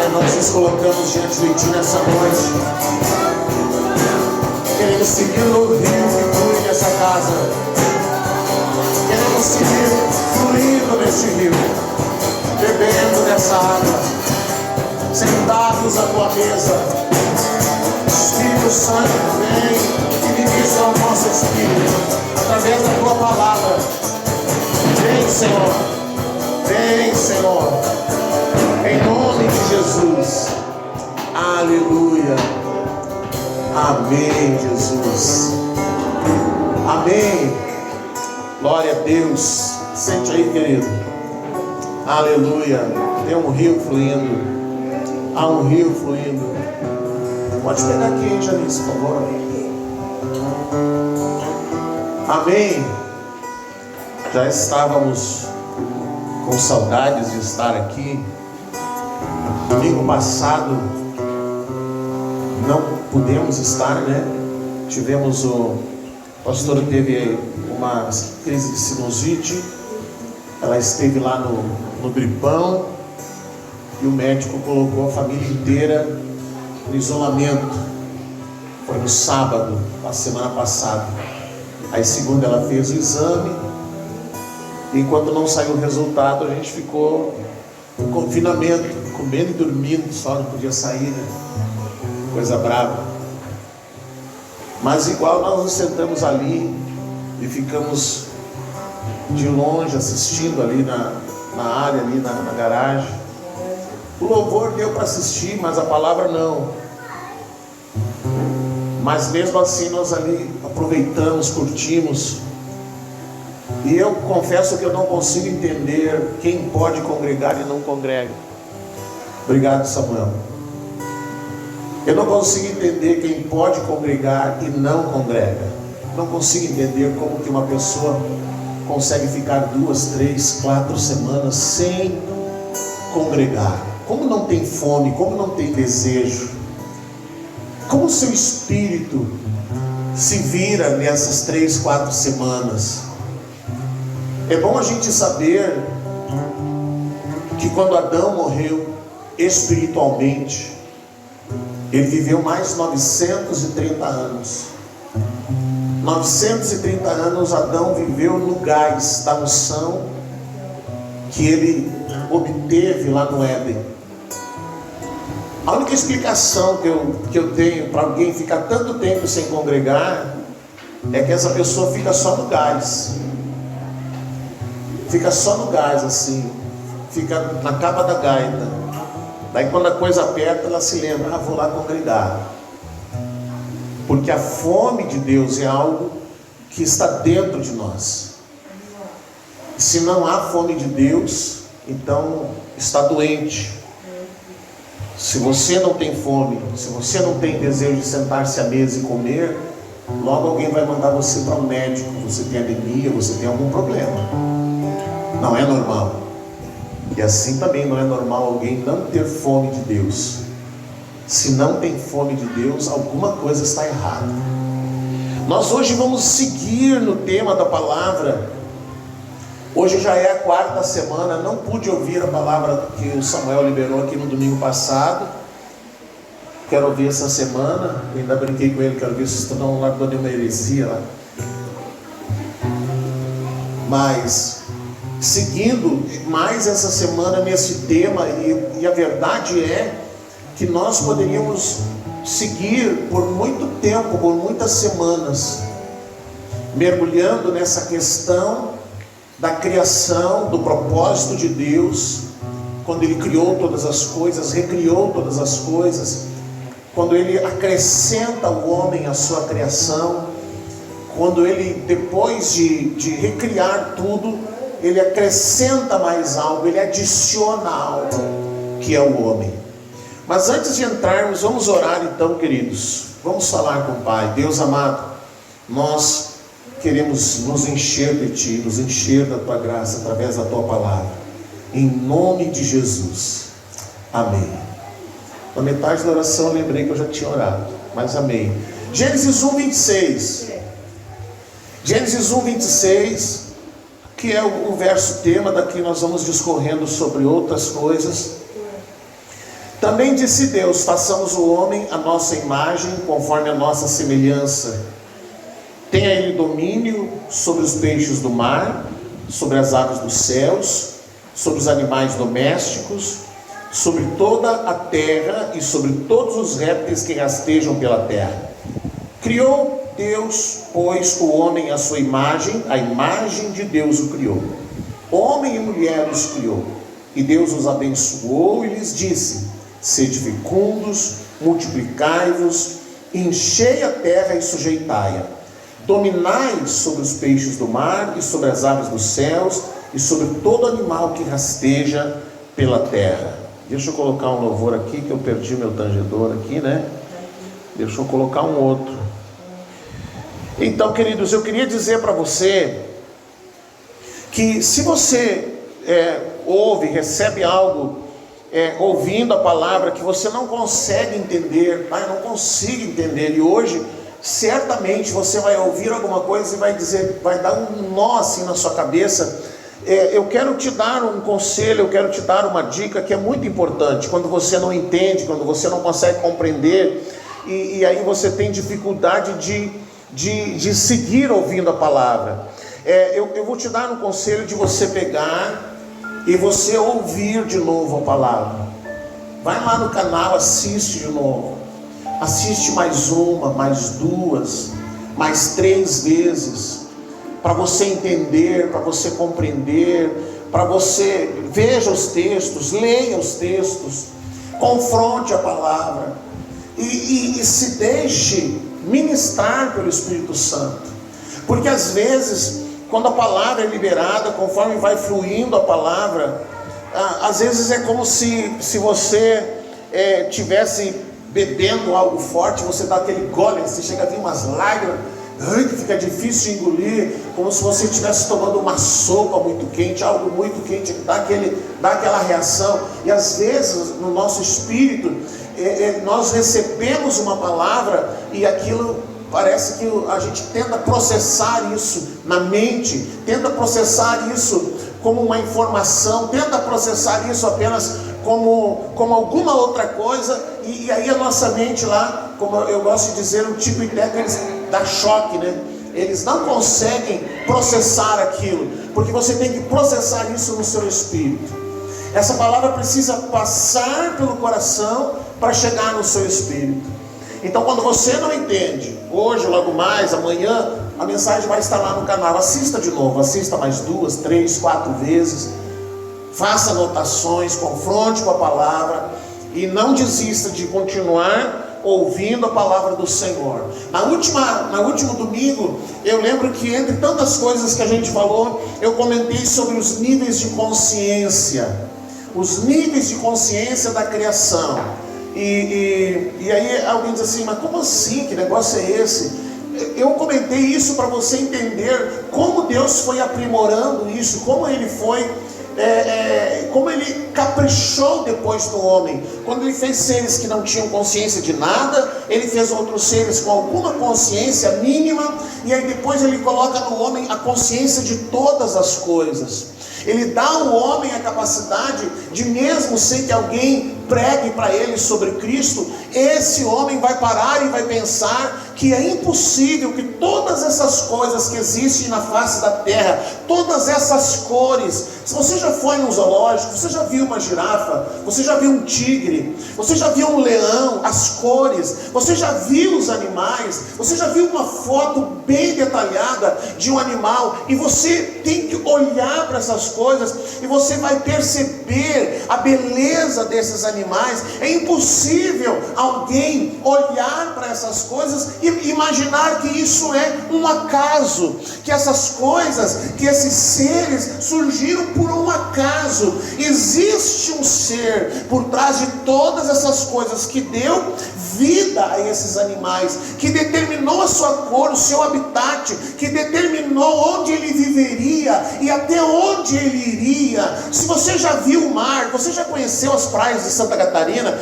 Pai, nós nos colocamos diante de Ti nessa noite. Queremos seguir no rio que flui nessa casa. Queremos seguir fluindo neste rio, bebendo dessa água, sentados à Tua mesa. Espírito Santo, vem e ministra ao nosso espírito, através da Tua palavra. Vem, Senhor. Vem, Senhor. Em nome de Jesus. Aleluia. Amém, Jesus. Amém. Glória a Deus. Sente aí, querido. Aleluia. Tem um rio fluindo. Há um rio fluindo. Pode pegar aqui, hein, Janice, por favor. Amém. Já estávamos com saudades de estar aqui. Domingo passado não pudemos estar, né? Tivemos a pastora teve uma crise de sinusite. Ela esteve lá no Bripão e o médico colocou a família inteira no isolamento. Foi no sábado, na semana passada. Aí segunda ela fez o exame. Enquanto não saiu o resultado, a gente ficou no confinamento, comendo e dormindo, só não podia sair, né? Coisa brava. Mas igual nós nos sentamos ali e ficamos de longe assistindo ali na área, ali na garagem. O louvor deu para assistir, mas a palavra não. Mas mesmo assim nós ali aproveitamos, curtimos. E eu confesso que eu não consigo entender quem pode congregar e não congrega. Obrigado, Samuel. Eu não consigo entender quem pode congregar e não congrega. Não consigo entender como que uma pessoa consegue ficar 2, 3, 4 semanas sem congregar. Como não tem fome, como não tem desejo. Como o seu espírito se vira nessas 3, 4 semanas. É bom a gente saber que quando Adão morreu espiritualmente, ele viveu mais 930 anos. 930 anos Adão viveu no gás da unção que ele obteve lá no Éden. A única explicação que eu tenho para alguém ficar tanto tempo sem congregar é que essa pessoa fica só no gás. Fica só no gás assim, fica na capa da gaita. Daí quando a coisa aperta, ela se lembra, vou lá congregar. Porque a fome de Deus é algo que está dentro de nós. Se não há fome de Deus, então está doente. Se você não tem fome, se você não tem desejo de sentar-se à mesa e comer, logo alguém vai mandar você para um médico. Você tem anemia, você tem algum problema. Não é normal. E assim também não é normal alguém não ter fome de Deus. Se não tem fome de Deus, alguma coisa está errada. Nós hoje vamos seguir no tema da palavra. Hoje já é a 4ª semana. Não pude ouvir a palavra que o Samuel liberou aqui no domingo passado. Quero ouvir essa semana. Eu ainda brinquei com ele, quero ver se estou não largando uma heresia lá. Mas seguindo mais essa semana nesse tema, e a verdade é que nós poderíamos seguir por muito tempo, por muitas semanas, mergulhando nessa questão da criação, do propósito de Deus, quando Ele criou todas as coisas, recriou todas as coisas, quando Ele acrescenta ao homem a sua criação, quando Ele, depois de recriar tudo, Ele acrescenta mais algo, Ele adiciona algo, que é o homem. Mas antes de entrarmos, vamos orar então, queridos. Vamos falar com o Pai. Deus amado, nós queremos nos encher de Ti, nos encher da Tua graça, através da Tua palavra. Em nome de Jesus. Amém. Na metade da oração eu lembrei que eu já tinha orado, mas amém. Gênesis 1, 26. Gênesis 1, 26, que é o verso tema. Daqui nós vamos discorrendo sobre outras coisas. Também disse Deus: façamos o homem à nossa imagem, conforme a nossa semelhança. Tenha ele domínio sobre os peixes do mar, sobre as aves dos céus, sobre os animais domésticos, sobre toda a terra e sobre todos os répteis que rastejam pela terra. Criou Deus, pois, o homem à sua imagem, a imagem de Deus o criou. Homem e mulher os criou. E Deus os abençoou e lhes disse: sede fecundos, multiplicai-vos, enchei a terra e sujeitai-a. Dominai sobre os peixes do mar e sobre as aves dos céus e sobre todo animal que rasteja pela terra. Deixa eu colocar um louvor aqui, que eu perdi meu tangedor aqui, né? Deixa eu colocar um outro. Então, queridos, eu queria dizer para você que se você ouve, recebe algo, ouvindo a palavra que você não consegue entender, eu não consigo entender, e hoje certamente você vai ouvir alguma coisa e vai dizer, vai dar um nó assim na sua cabeça. Eu quero te dar um conselho, eu quero te dar uma dica que é muito importante. Quando você não entende, quando você não consegue compreender, e aí você tem dificuldade de seguir ouvindo a palavra, eu vou te dar um conselho de você pegar e você ouvir de novo a palavra. Vai lá no canal, assiste de novo. Assiste mais uma, mais duas, mais 3 vezes, para você entender, para você compreender, para você veja os textos, leia os textos, confronte a palavra e se deixe ministrar pelo Espírito Santo. Porque às vezes, quando a palavra é liberada, conforme vai fluindo a palavra, às vezes é como se você tivesse bebendo algo forte, você dá aquele gole, você chega a vir umas lágrimas, que fica difícil de engolir, como se você estivesse tomando uma sopa muito quente, algo muito quente, dá aquela reação. E às vezes no nosso espírito nós recebemos uma palavra e aquilo parece que a gente tenta processar isso na mente, tenta processar isso como uma informação, tenta processar isso apenas como alguma outra coisa, e aí a nossa mente lá, como eu gosto de dizer, o tipo interno, eles dá choque, né? Eles não conseguem processar aquilo, porque você tem que processar isso no seu espírito. Essa palavra precisa passar pelo coração para chegar no seu espírito. Então, quando você não entende, hoje, logo mais, amanhã, a mensagem vai estar lá no canal. Assista de novo, assista mais 2, 3, 4 vezes. Faça anotações, confronte com a palavra e não desista de continuar ouvindo a palavra do Senhor. No último domingo, eu lembro que entre tantas coisas que a gente falou, eu comentei sobre os níveis de consciência. Os níveis de consciência da criação. E aí alguém diz assim, mas como assim? Que negócio é esse? Eu comentei isso para você entender como Deus foi aprimorando isso, como Ele foi... como Ele caprichou depois do homem. Quando Ele fez seres que não tinham consciência de nada, Ele fez outros seres com alguma consciência mínima, e aí depois Ele coloca no homem a consciência de todas as coisas. Ele dá ao homem a capacidade de, mesmo sem que alguém pregue para ele sobre Cristo, esse homem vai parar e vai pensar que é impossível que todas essas coisas que existem na face da terra, todas essas cores, se você já foi num zoológico, você já viu uma girafa, você já viu um tigre, você já viu um leão, as cores, você já viu os animais, você já viu uma foto bem detalhada de um animal, e você tem que olhar para essas coisas e você vai perceber a beleza desses animais. É impossível alguém olhar para essas coisas e imaginar que isso é um acaso, que essas coisas, que esses seres surgiram por um acaso. Existe um ser por trás de todas essas coisas que deu vida a esses animais, que determinou determinou a sua cor, o seu habitat, que determinou onde ele viveria e até onde ele iria. Se você já viu o mar, você já conheceu as praias de Santa Catarina,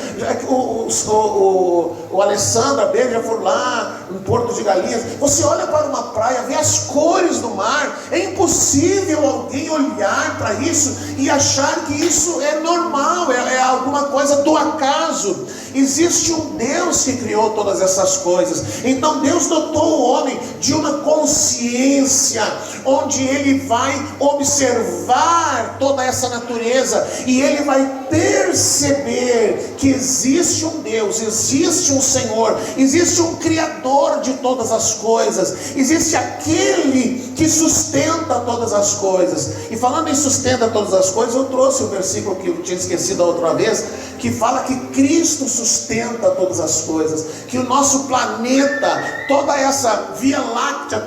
o Alessandro, a Bê já foram lá no Porto de Galinhas. Você olha para uma praia, vê as cores do mar. É impossível alguém olhar para isso e achar que isso é normal, é alguma coisa do acaso. Existe um Deus que criou todas essas coisas. Então Deus dotou o homem de uma consciência, onde ele vai observar toda essa natureza e ele vai perceber que existe um Deus, existe um Senhor, existe um Criador de todas as coisas, existe aquele que sustenta todas as coisas. E falando em sustenta todas as coisas, eu trouxe o versículo que eu tinha esquecido a outra vez, que fala que Cristo sustenta todas as coisas, que o nosso planeta, toda essa Via Láctea,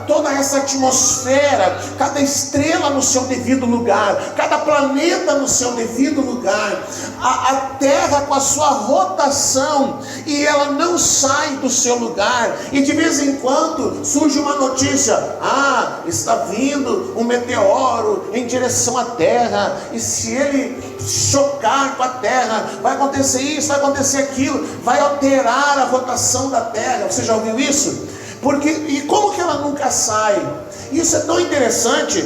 toda essa atmosfera, cada estrela no seu devido lugar, cada planeta no seu devido lugar, a Terra com a sua rotação, e ela não sai do seu lugar, e de vez em quando surge uma notícia: está vindo um meteoro em direção à Terra, e se ele chocar com a Terra, vai acontecer isso, vai acontecer aquilo, vai alterar a rotação da Terra. Você já ouviu isso? E como que ela nunca sai? Isso é tão interessante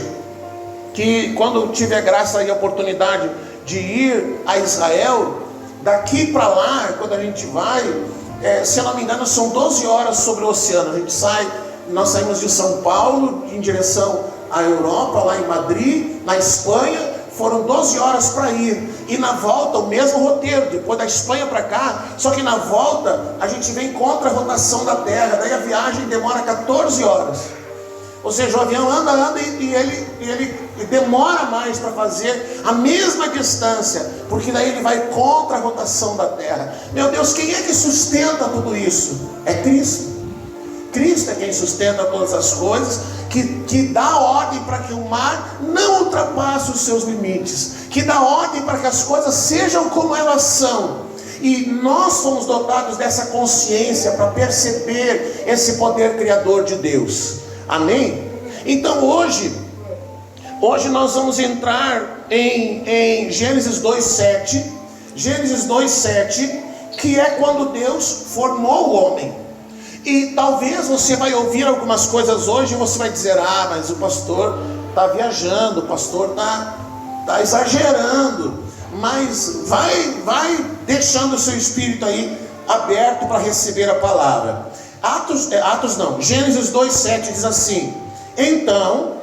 que quando eu tive a graça e a oportunidade de ir a Israel, daqui para lá, quando a gente vai, se eu não me engano, são 12 horas sobre o oceano. Nós saímos de São Paulo em direção à Europa, lá em Madrid, na Espanha. Foram 12 horas para ir, e na volta o mesmo roteiro, depois da Espanha para cá, só que na volta a gente vem contra a rotação da Terra, daí a viagem demora 14 horas, ou seja, o avião anda e ele demora mais para fazer a mesma distância, porque daí ele vai contra a rotação da Terra. Meu Deus, quem é que sustenta tudo isso? É Cristo. Cristo é quem sustenta todas as coisas, que dá ordem para que o mar não ultrapasse os seus limites, que dá ordem para que as coisas sejam como elas são. E nós fomos dotados dessa consciência para perceber esse poder criador de Deus. Amém? Então hoje nós vamos entrar em Gênesis 2:7. Gênesis 2:7, que é quando Deus formou o homem. E talvez você vai ouvir algumas coisas hoje e você vai dizer: mas o pastor está viajando, o pastor está exagerando. Mas vai deixando o seu espírito aí aberto para receber a palavra. Gênesis 2:7 diz assim: então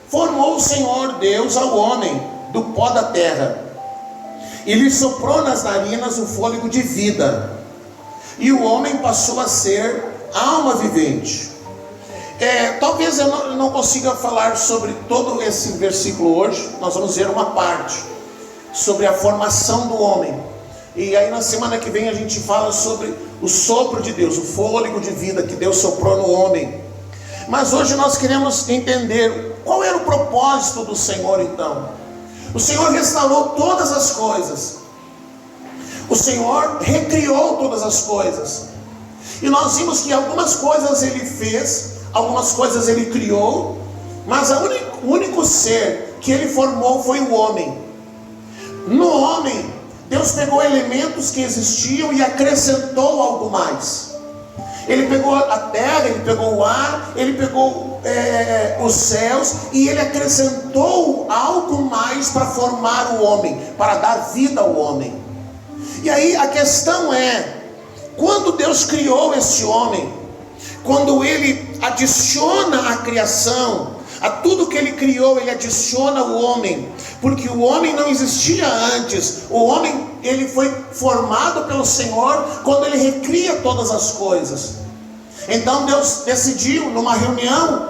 formou o Senhor Deus ao homem do pó da terra, e lhe soprou nas narinas o fôlego de vida, e o homem passou a ser alma vivente. Talvez eu não consiga falar sobre todo esse versículo hoje. Nós vamos ver uma parte sobre a formação do homem, e aí na semana que vem a gente fala sobre o sopro de Deus, o fôlego de vida que Deus soprou no homem. Mas hoje nós queremos entender qual era o propósito do Senhor. Então, o Senhor restaurou todas as coisas, o Senhor recriou todas as coisas. E nós vimos que algumas coisas Ele fez, algumas coisas Ele criou, mas o único ser que Ele formou foi o homem. No homem, Deus pegou elementos que existiam e acrescentou algo mais. Ele pegou a terra, Ele pegou o ar, Ele pegou os céus, e Ele acrescentou algo mais para formar o homem, para dar vida ao homem. E aí a questão é: quando Deus criou esse homem, quando Ele adiciona a criação, a tudo que Ele criou, Ele adiciona o homem, porque o homem não existia antes. O homem, ele foi formado pelo Senhor quando Ele recria todas as coisas. Então Deus decidiu, numa reunião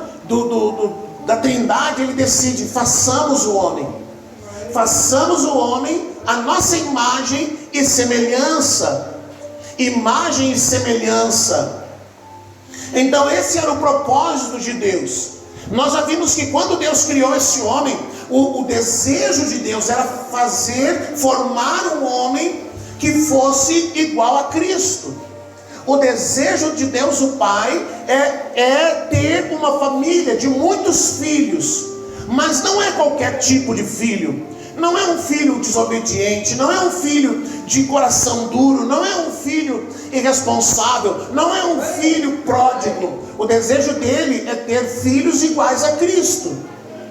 da Trindade, Ele decide: façamos o homem. Façamos o homem a nossa imagem e semelhança. Imagem e semelhança. Então esse era o propósito de Deus. Nós já vimos que quando Deus criou esse homem, o desejo de Deus era formar um homem que fosse igual a Cristo. o desejo de Deus o Pai é ter uma família de muitos filhos, mas não é qualquer tipo de filho. Não é um filho desobediente, não é um filho de coração duro, não é um filho irresponsável, não é um filho pródigo. O desejo dele é ter filhos iguais a Cristo.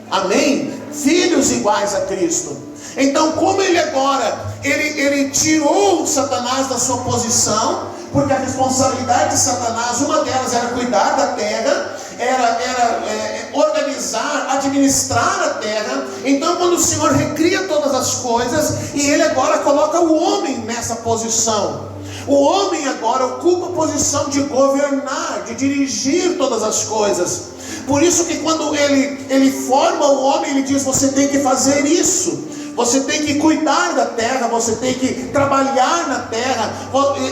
Amém? Filhos iguais a Cristo. Então, como ele agora, ele tirou Satanás da sua posição, porque a responsabilidade de Satanás, uma delas era cuidar da terra, era organizar, administrar a terra. Então, quando o Senhor recria todas as coisas, e ele agora coloca o homem nessa posição, o homem agora ocupa a posição de governar, de dirigir todas as coisas. Por isso que quando ele forma o homem, ele diz: você tem que fazer isso, você tem que cuidar da terra, você tem que trabalhar na terra.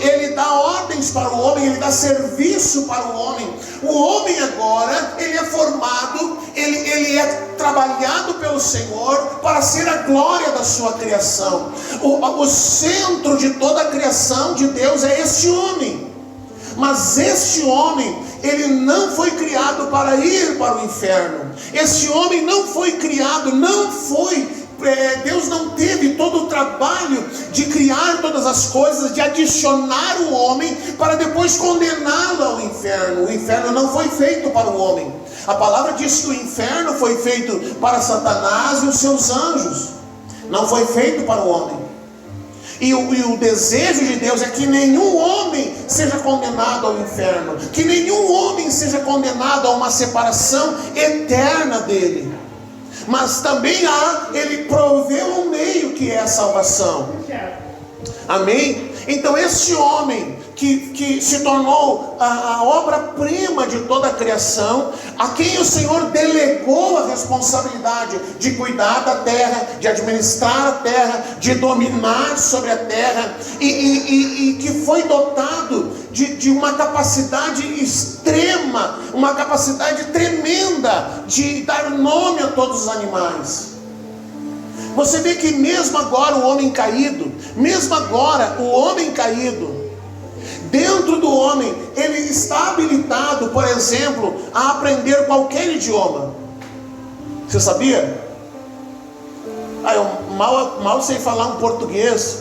Ele dá ordens para o homem, ele dá serviço para o homem. O homem agora, ele é formado, ele é trabalhado pelo Senhor para ser a glória da sua criação. O centro de toda a criação de Deus é este homem. Mas este homem, ele não foi criado para ir para o inferno. Este homem não foi criado, Deus não teve todo o trabalho de criar todas as coisas, de adicionar o homem para depois condená-lo ao inferno. O inferno não foi feito para o homem. A palavra diz que o inferno foi feito para Satanás e os seus anjos, não foi feito para o homem. E o desejo de Deus é que nenhum homem seja condenado ao inferno, que nenhum homem seja condenado a uma separação eterna dele. Mas também ele proveu um meio, que é a salvação. Amém? Então este homem que se tornou a obra-prima de toda a criação, a quem o Senhor delegou a responsabilidade de cuidar da terra, de administrar a terra, de dominar sobre a terra, e que foi dotado de uma capacidade extrema, uma capacidade tremenda de dar nome a todos os animais. Você vê que mesmo agora o homem caído, dentro do homem, ele está habilitado, por exemplo, a aprender qualquer idioma. Você sabia? Eu mal sei falar um português.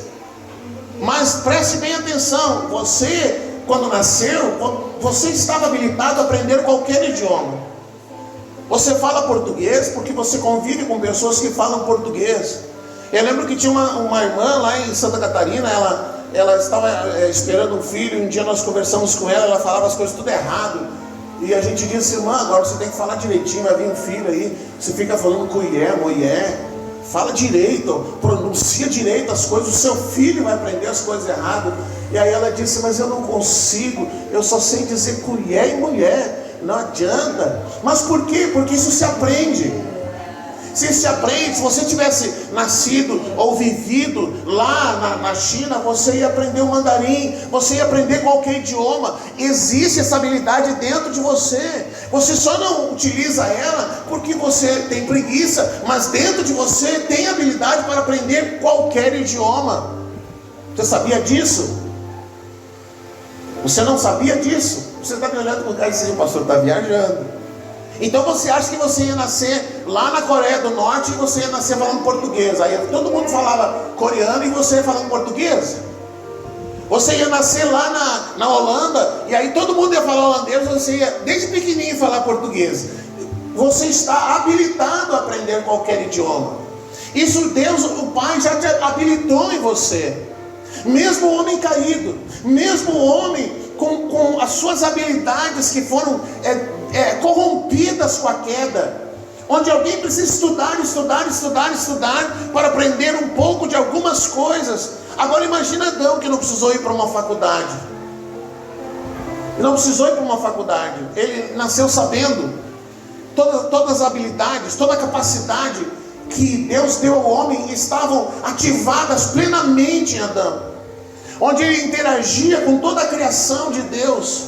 Mas preste bem atenção, você, quando nasceu, você estava habilitado a aprender qualquer idioma. Você fala português porque você convive com pessoas que falam português. Eu lembro que tinha uma irmã lá em Santa Catarina, ela estava esperando um filho. Um dia nós conversamos com ela falava as coisas tudo errado. E a gente disse: irmã, agora você tem que falar direitinho, vai vir um filho aí, você fica falando cuié, moié. Fala direito, pronuncia direito as coisas, o seu filho vai aprender as coisas erradas. E aí ela disse: mas eu não consigo, eu só sei dizer cuié e mulher. Não adianta. Mas por quê? Porque isso se aprende. Se você tivesse nascido ou vivido lá na China, você ia aprender o mandarim, você ia aprender qualquer idioma. Existe essa habilidade dentro de você. Você só não utiliza ela porque você tem preguiça, mas dentro de você tem habilidade para aprender qualquer idioma. Você sabia disso? Você não sabia disso? Você está me olhando com cara e dizendo: o pastor está viajando. Então você acha que você ia nascer lá na Coreia do Norte e você ia nascer falando português? Aí todo mundo falava coreano e você falando português? Você ia nascer lá na Holanda e aí todo mundo ia falar holandês, você ia desde pequenininho falar português. Você está habilitado a aprender qualquer idioma. Isso Deus, o Pai, já te habilitou em você. Mesmo o homem caído, mesmo o homem com as suas habilidades que foram corrompidas com a queda, onde alguém precisa estudar para aprender um pouco de algumas coisas. Agora imagina Adão, que não precisou ir para uma faculdade. Ele nasceu sabendo todas as habilidades, toda a capacidade que Deus deu ao homem estavam ativadas plenamente em Adão, onde ele interagia com toda a criação de Deus,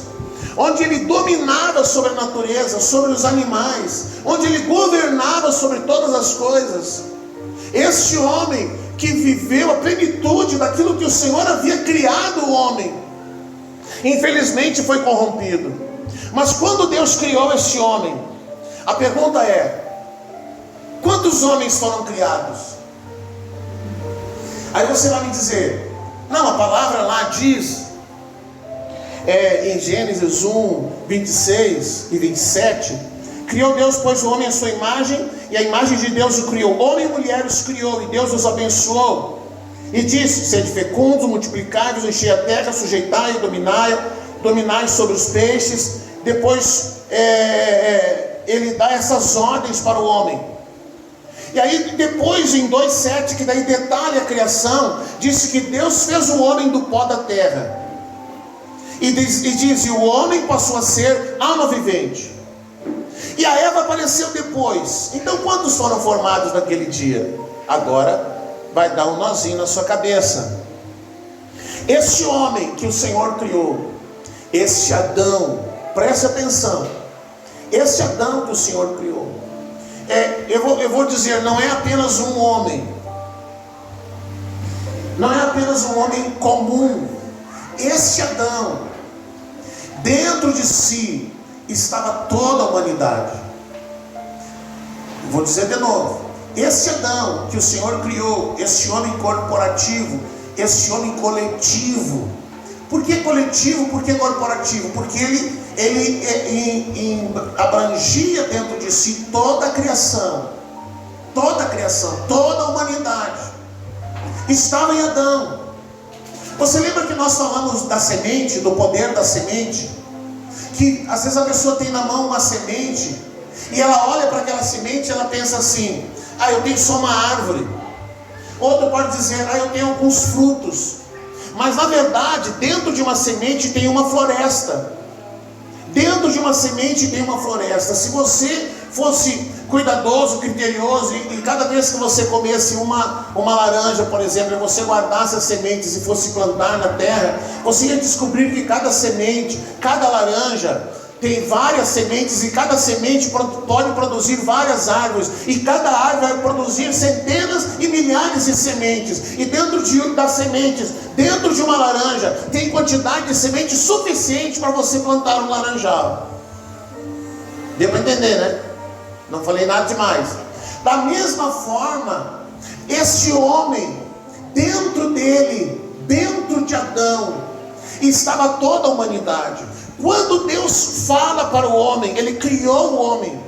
onde ele dominava sobre a natureza, sobre os animais, onde ele governava sobre todas as coisas. Este homem que viveu a plenitude daquilo que o Senhor havia criado o homem, Infelizmente foi corrompido. Mas quando Deus criou esse homem, a pergunta é: quantos homens foram criados? Aí você vai me dizer: não, a palavra lá diz, em Gênesis 1, 26 e 27, criou Deus, pois, o homem à sua imagem, e a imagem de Deus o criou, homem e mulher os criou, e Deus os abençoou, e disse: sede fecundos, multiplicai-vos, enchei a terra, sujeitai e dominai sobre os peixes. Depois ele dá essas ordens para o homem. E aí depois em 2,7, que daí detalha a criação, disse que Deus fez o homem do pó da terra. E diz: e o homem passou a ser alma vivente. E a Eva apareceu depois. Então quantos foram formados naquele dia? Agora vai dar um nozinho na sua cabeça. Esse homem que o Senhor criou, esse Adão, preste atenção, esse Adão que o Senhor criou, eu vou dizer, não é apenas um homem, não é apenas um homem comum. Esse Adão, dentro de si estava toda a humanidade. Vou dizer de novo: esse Adão que o Senhor criou, esse homem corporativo, esse homem coletivo. Por que coletivo? Por que corporativo? Porque ele abrangia dentro de si toda a criação, toda a humanidade estava em Adão. Você lembra que nós falamos da semente, do poder da semente? Que às vezes a pessoa tem na mão uma semente, e ela olha para aquela semente e ela pensa assim: ah, eu tenho só uma árvore. Outro pode dizer: ah, eu tenho alguns frutos. Mas na verdade, dentro de uma semente tem uma floresta. Dentro de uma semente tem uma floresta. Se você fosse cuidadoso, criterioso, e cada vez que você comesse uma laranja, por exemplo, e você guardasse as sementes e fosse plantar na terra, você ia descobrir que cada semente, cada laranja tem várias sementes, e cada semente pode produzir várias árvores, e cada árvore vai produzir centenas e milhares de sementes. E dentro das sementes, dentro de uma laranja, tem quantidade de semente suficiente para você plantar um laranjal. Deu para entender, né? Não falei nada demais. Da mesma forma, este homem, dentro dele, dentro de Adão, estava toda a humanidade. Quando Deus fala para o homem, Ele criou o homem.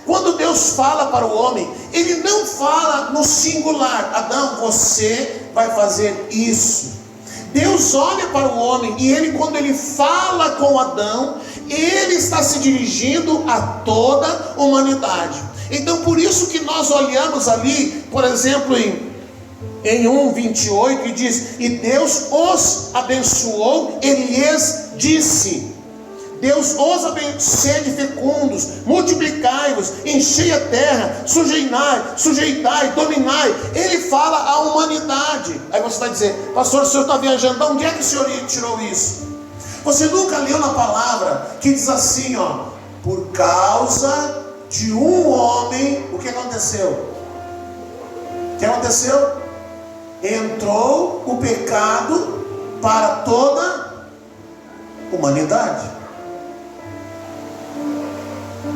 Quando Deus fala para o homem, Ele não fala no singular: Adão, você vai fazer isso. Deus olha para o homem, e Ele, quando Ele fala com Adão, Ele está se dirigindo a toda a humanidade. Então por isso que nós olhamos ali, por exemplo, em 1:28, e diz: e Deus os abençoou, Ele lhes disse. Deus os abençoe, sede fecundos, multiplicai-vos, enchei a terra, sujeitai, dominai. Ele fala à humanidade. Aí você vai dizer: pastor, o senhor está viajando, de onde é que o senhor tirou isso? Você nunca leu na palavra que diz assim, ó: por causa de um homem, o que aconteceu? O que aconteceu? Entrou o pecado para toda a humanidade.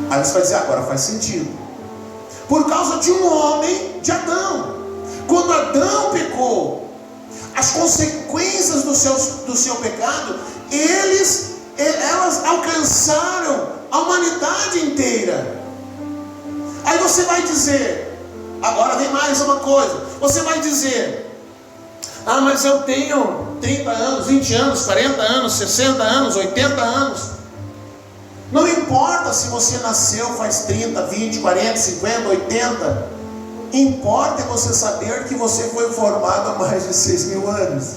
Aí você vai dizer: agora faz sentido. Por causa de um homem, de Adão. Quando Adão pecou, as consequências do seu pecado, elas alcançaram a humanidade inteira. Aí você vai dizer, agora vem mais uma coisa, você vai dizer: ah, mas eu tenho 30 anos, 20 anos, 40 anos, 60 anos, 80 anos. Não importa se você nasceu faz 30, 20, 40, 50, 80. Importa é você saber que você foi formado há mais de 6.000 anos.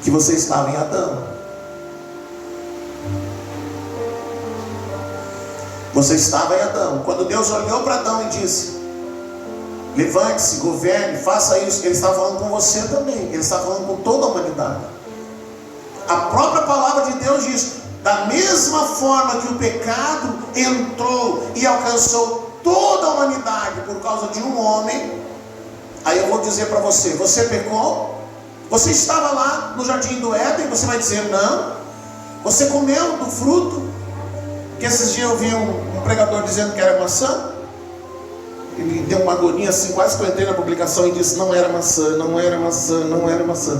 Que você estava em Adão. Você estava em Adão. Quando Deus olhou para Adão e disse: levante-se, governe, faça isso, Ele estava falando com você também. Ele estava falando com toda a humanidade. A própria palavra de Deus diz: da mesma forma que o pecado entrou e alcançou toda a humanidade por causa de um homem. Aí eu vou dizer para você: você pecou? Você estava lá no jardim do Éden, você vai dizer não. Você comeu do fruto, que esses dias eu vi um pregador dizendo que era maçã. Ele deu uma agonia assim, quase que eu entrei na publicação e disse: não era maçã, não era maçã, não era maçã.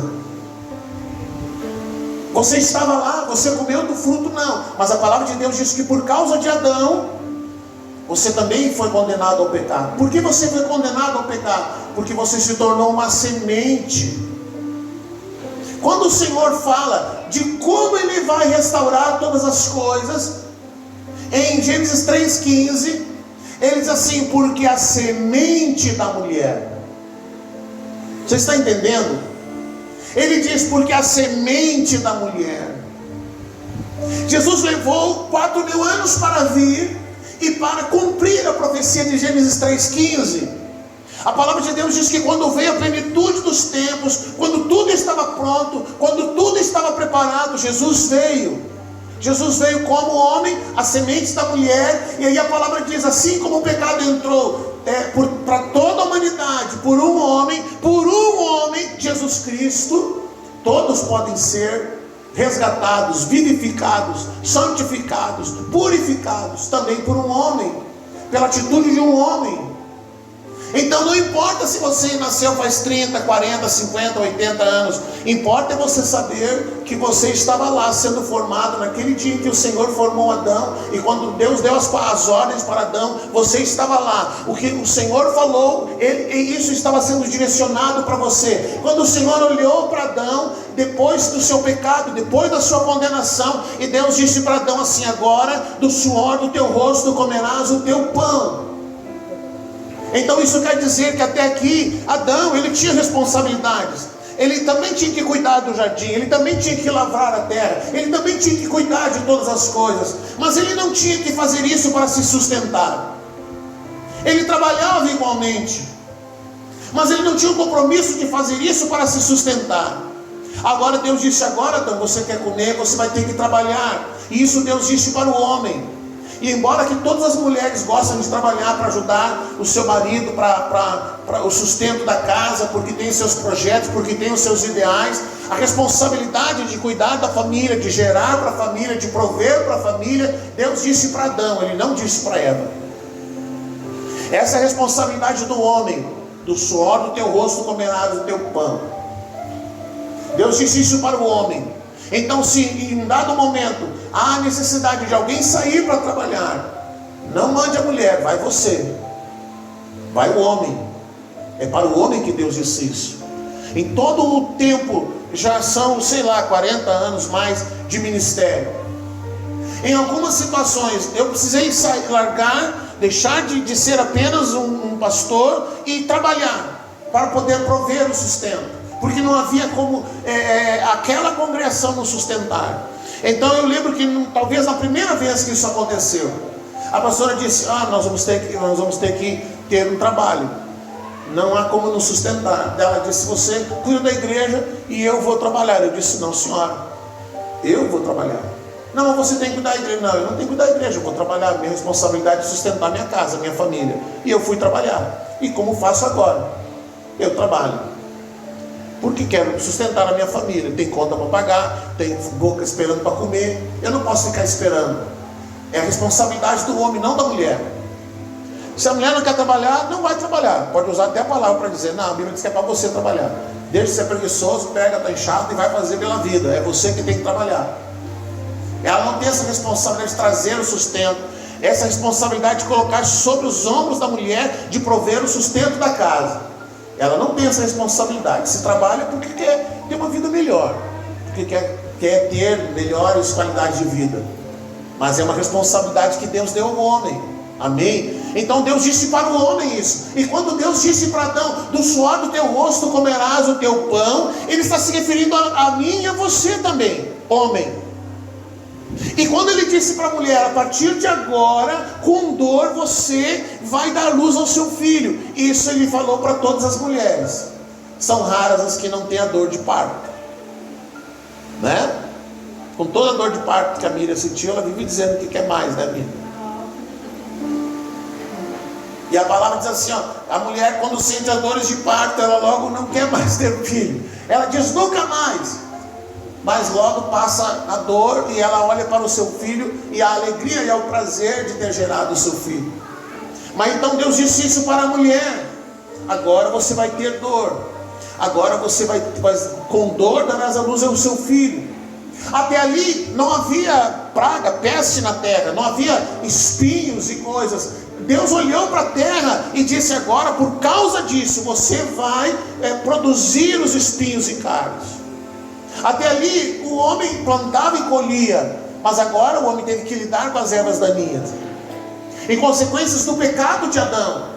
Você estava lá, você comeu do fruto, não. Mas a palavra de Deus diz que por causa de Adão, você também foi condenado ao pecado. Por que você foi condenado ao pecado? Porque você se tornou uma semente. Quando o Senhor fala de como Ele vai restaurar todas as coisas, em Gênesis 3,15, Ele diz assim: porque a semente da mulher. Você está entendendo? Ele diz: porque a semente da mulher. Jesus levou 4.000 anos para vir e para cumprir a profecia de Gênesis 3,15. A palavra de Deus diz que quando veio a plenitude dos tempos, quando tudo estava pronto, quando tudo estava preparado, Jesus veio. Jesus veio como homem, a semente da mulher. E aí a palavra diz: assim como o pecado entrou para toda a humanidade, por um homem, Jesus Cristo, todos podem ser resgatados, vivificados, santificados, purificados também por um homem, pela atitude de um homem. Então não importa se você nasceu faz 30, 40, 50, 80 anos. Importa é você saber que você estava lá sendo formado naquele dia em que o Senhor formou Adão. E quando Deus deu as ordens para Adão, você estava lá. O que o Senhor falou, isso estava sendo direcionado para você. Quando o Senhor olhou para Adão, depois do seu pecado, depois da sua condenação, e Deus disse para Adão assim: agora do suor do teu rosto comerás o teu pão. Então isso quer dizer que até aqui Adão, ele tinha responsabilidades. Ele também tinha que cuidar do jardim, ele também tinha que lavrar a terra, ele também tinha que cuidar de todas as coisas. Mas ele não tinha que fazer isso para se sustentar. Ele trabalhava igualmente, mas ele não tinha o compromisso de fazer isso para se sustentar. Agora Deus disse: agora Adão, você quer comer, você vai ter que trabalhar. E isso Deus disse para o homem. E embora que todas as mulheres gostam de trabalhar para ajudar o seu marido, para o sustento da casa, porque tem seus projetos, porque tem os seus ideais, a responsabilidade de cuidar da família, de gerar para a família, de prover para a família, Deus disse para Adão, Ele não disse para Eva. Essa é a responsabilidade do homem: do suor do teu rosto comerás o teu pão. Deus disse isso para o homem. Então, se em dado momento há necessidade de alguém sair para trabalhar, não mande a mulher, vai você, vai o homem. É para o homem que Deus disse isso. Em todo o tempo, já são, 40 anos mais de ministério. Em algumas situações, eu precisei largar, deixar de ser apenas um pastor e trabalhar, para poder prover o sustento. Porque não havia como aquela congregação nos sustentar. Então eu lembro que talvez na primeira vez que isso aconteceu, a pastora disse: nós vamos ter que ter um trabalho, não há como nos sustentar. Ela disse: você cuida da igreja e eu vou trabalhar. Eu disse: não, senhora, eu vou trabalhar. Não, mas você tem que cuidar da igreja. Não, eu não tenho que cuidar da igreja, eu vou trabalhar. Minha responsabilidade é sustentar minha casa, minha família. E eu fui trabalhar. E como faço agora? Eu trabalho porque quero sustentar a minha família. Tem conta para pagar, tem boca esperando para comer. Eu não posso ficar esperando. É a responsabilidade do homem, não da mulher. Se a mulher não quer trabalhar, não vai trabalhar. Pode usar até a palavra para dizer: não, a Bíblia diz que é para você trabalhar. Deixa de ser preguiçoso, pega, está inchado e vai fazer pela vida. É você que tem que trabalhar. Ela não tem essa responsabilidade de trazer o sustento, essa responsabilidade de colocar sobre os ombros da mulher, de prover o sustento da casa. Ela não tem essa responsabilidade. Se trabalha porque quer ter uma vida melhor, porque quer ter melhores qualidades de vida. Mas é uma responsabilidade que Deus deu ao homem. Amém? Então Deus disse para o homem isso. E quando Deus disse para Adão: do suor do teu rosto comerás o teu pão, Ele está se referindo a mim e a você também, homem. E quando Ele disse para a mulher: a partir de agora, com dor você vai dar luz ao seu filho, isso Ele falou para todas as mulheres. São raras as que não têm a dor de parto, né? Com toda a dor de parto que a Miriam sentiu, ela vive dizendo que quer mais, né, Miriam? E a palavra diz assim: a mulher, quando sente as dores de parto, ela logo não quer mais ter filho. Ela diz: nunca mais. Mas logo passa a dor e ela olha para o seu filho e a alegria e o prazer de ter gerado o seu filho. Mas então Deus disse isso para a mulher: agora você vai ter dor, agora você vai com dor darás à luz ao seu filho. Até ali não havia praga, peste na terra, não havia espinhos e coisas. Deus olhou para a terra e disse: agora por causa disso você vai produzir os espinhos e cardos. Até ali o homem plantava e colhia, mas agora o homem teve que lidar com as ervas daninhas, em consequências do pecado de Adão.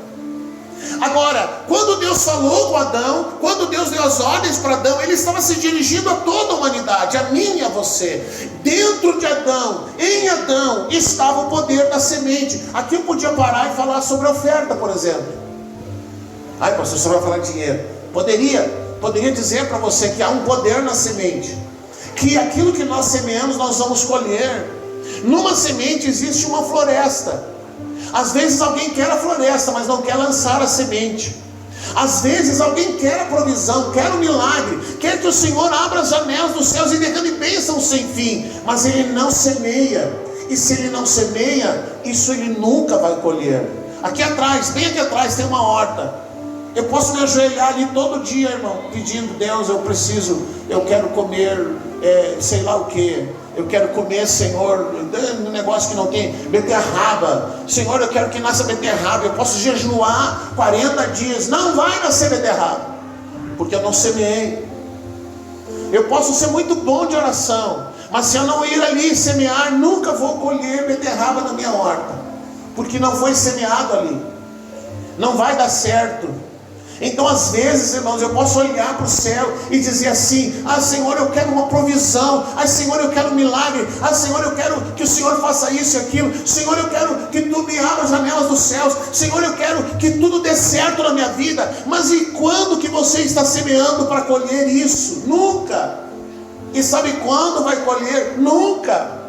Agora, quando Deus falou com Adão, quando Deus deu as ordens para Adão, Ele estava se dirigindo a toda a humanidade, a mim e a você. Dentro de Adão, em Adão, estava o poder da semente. Aqui eu podia parar e falar sobre a oferta, por exemplo. Ai, pastor, você vai falar de dinheiro. Poderia dizer para você que há um poder na semente, que aquilo que nós semeamos nós vamos colher. Numa semente existe uma floresta. Às vezes alguém quer a floresta, mas não quer lançar a semente. Às vezes alguém quer a provisão, quer o milagre, quer que o Senhor abra as janelas dos céus e derrame bênçãos sem fim, mas ele não semeia. E se ele não semeia, isso ele nunca vai colher. Aqui atrás, bem aqui atrás, tem uma horta. Eu posso me ajoelhar ali todo dia, irmão, pedindo: Deus, eu quero comer, sei lá o que. Eu quero comer, Senhor, um negócio que não tem, beterraba. Senhor, eu quero que nasça beterraba. Eu posso jejuar 40 dias. Não vai nascer beterraba, porque eu não semeei. Eu posso ser muito bom de oração, mas se eu não ir ali semear, nunca vou colher beterraba na minha horta, porque não foi semeado ali. Não vai dar certo. Então às vezes, irmãos, eu posso olhar para o céu e dizer assim: ah, Senhor, eu quero uma provisão. Ah, Senhor, eu quero um milagre. Ah, Senhor, eu quero que o Senhor faça isso e aquilo. Senhor, eu quero que Tu me abra as janelas dos céus. Senhor, eu quero que tudo dê certo na minha vida. Mas e quando que você está semeando para colher isso? Nunca. E sabe quando vai colher? Nunca.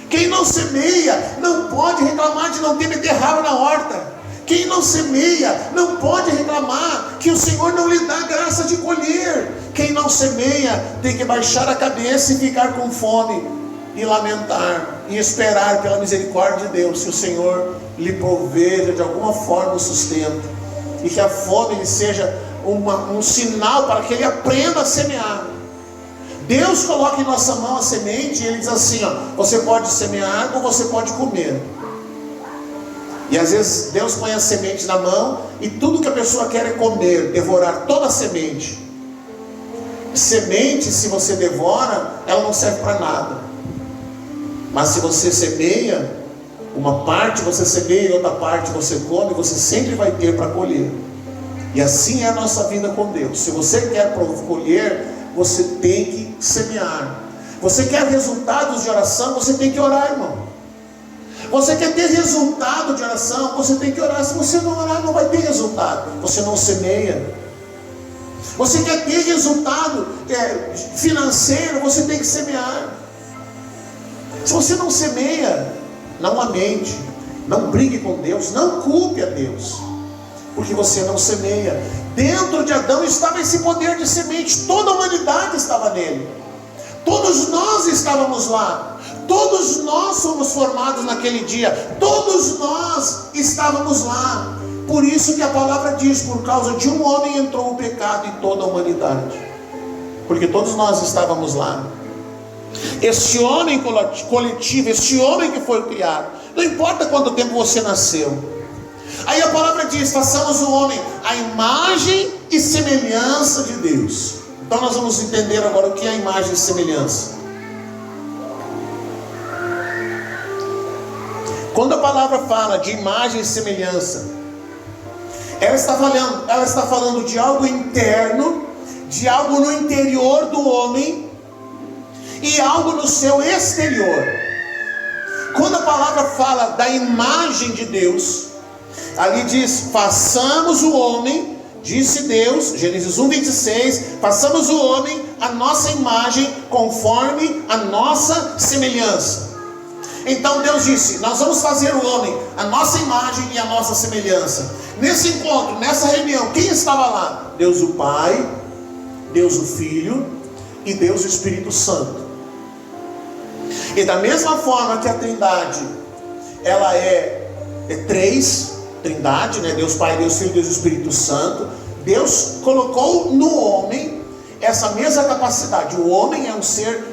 Quem não semeia não pode reclamar de não ter beterraba na horta. Quem não semeia não pode reclamar que o Senhor não lhe dá graça de colher. Quem não semeia tem que baixar a cabeça e ficar com fome, e lamentar, e esperar pela misericórdia de Deus, que o Senhor lhe proveja de alguma forma o sustento, e que a fome lhe seja um sinal para que ele aprenda a semear. Deus coloca em nossa mão a semente e Ele diz assim: ó, você pode semear ou você pode comer. E às vezes Deus põe a semente na mão e tudo que a pessoa quer é comer, devorar toda a semente. Semente, se você devora, ela não serve para nada. Mas se você semeia, uma parte você semeia e outra parte você come, você sempre vai ter para colher. E assim é a nossa vida com Deus. Se você quer colher, você tem que semear. Você quer resultados de oração, você tem que orar, irmão. Você quer ter resultado de oração, você tem que orar. Se você não orar, não vai ter resultado. Você não semeia. Você quer ter resultado financeiro, você tem que semear. Se você não semeia, não lamente, não brigue com Deus, não culpe a Deus, porque você não semeia. Dentro de Adão estava esse poder de semente, toda a humanidade estava nele. Todos nós estávamos lá. Todos nós somos formados naquele dia. Todos nós estávamos lá. Por isso que a palavra diz: por causa de um homem entrou o pecado em toda a humanidade. Porque todos nós estávamos lá. Este homem coletivo, este homem que foi criado, não importa quanto tempo você nasceu. Aí a palavra diz: façamos o homem à imagem e semelhança de Deus. Então nós vamos entender agora o que é a imagem e semelhança. Quando a palavra fala de imagem e semelhança, ela está falando de algo interno, de algo no interior do homem e algo no seu exterior. Quando a palavra fala da imagem de Deus, ali diz: façamos o homem, disse Deus, Gênesis 1:26, façamos o homem a nossa imagem, conforme a nossa semelhança. Então Deus disse: nós vamos fazer o homem a nossa imagem e a nossa semelhança. Nesse encontro, nessa reunião, quem estava lá? Deus o Pai, Deus o Filho e Deus o Espírito Santo. E da mesma forma que a Trindade, ela é três, Trindade, né? Deus Pai, Deus Filho, Deus Espírito Santo. Deus colocou no homem essa mesma capacidade. O homem é um ser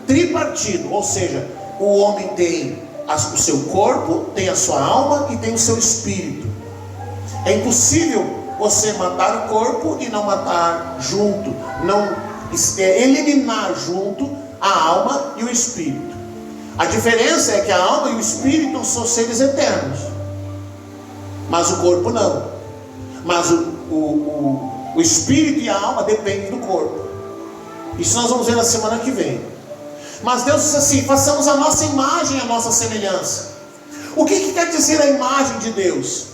tripartido, ou seja, o homem tem o seu corpo, tem a sua alma e tem o seu espírito. É impossível você matar o corpo e não matar junto, não eliminar junto a alma e o espírito. A diferença é que a alma e o espírito são seres eternos, mas o corpo não. Mas o espírito e a alma dependem do corpo. Isso nós vamos ver na semana que vem. Mas Deus disse assim: façamos a nossa imagem, a nossa semelhança. O que quer dizer a imagem de Deus?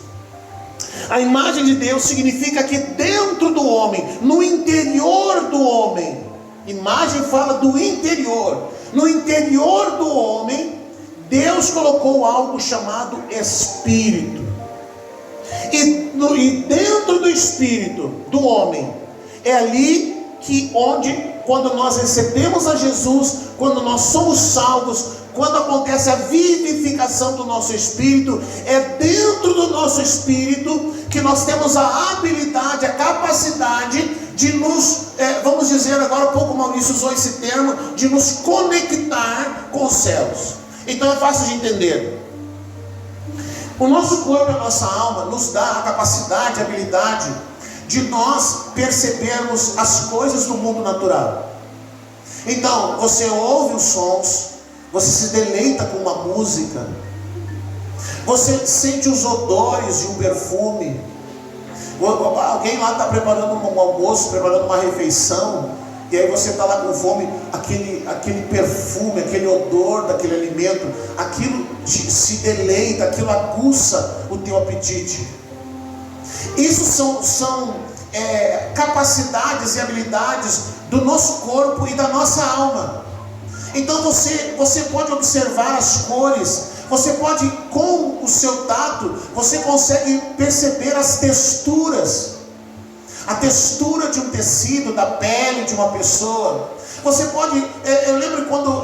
A imagem de Deus significa que dentro do homem, no interior do homem, imagem fala do interior. No interior do homem, Deus colocou algo chamado espírito. E dentro do espírito do homem, é ali quando nós recebemos a Jesus, quando nós somos salvos, quando acontece a vivificação do nosso espírito, é dentro do nosso espírito que nós temos a habilidade, a capacidade de nos, vamos dizer agora, há pouco Maurício usou esse termo, de nos conectar com os céus. Então é fácil de entender. O nosso corpo e a nossa alma nos dá a capacidade, a habilidade de nós percebermos as coisas do mundo natural. Então, você ouve os sons, você se deleita com uma música, você sente os odores de um perfume. Alguém lá está preparando um almoço, preparando uma refeição, e aí você está lá com fome, aquele perfume, aquele odor daquele alimento, aquilo se deleita, aquilo aguça o teu apetite. Isso são capacidades e habilidades do nosso corpo e da nossa alma. Então você pode observar as cores, você pode, com o seu tato, você consegue perceber as texturas, a textura de um tecido, da pele de uma pessoa. Você pode, eu lembro quando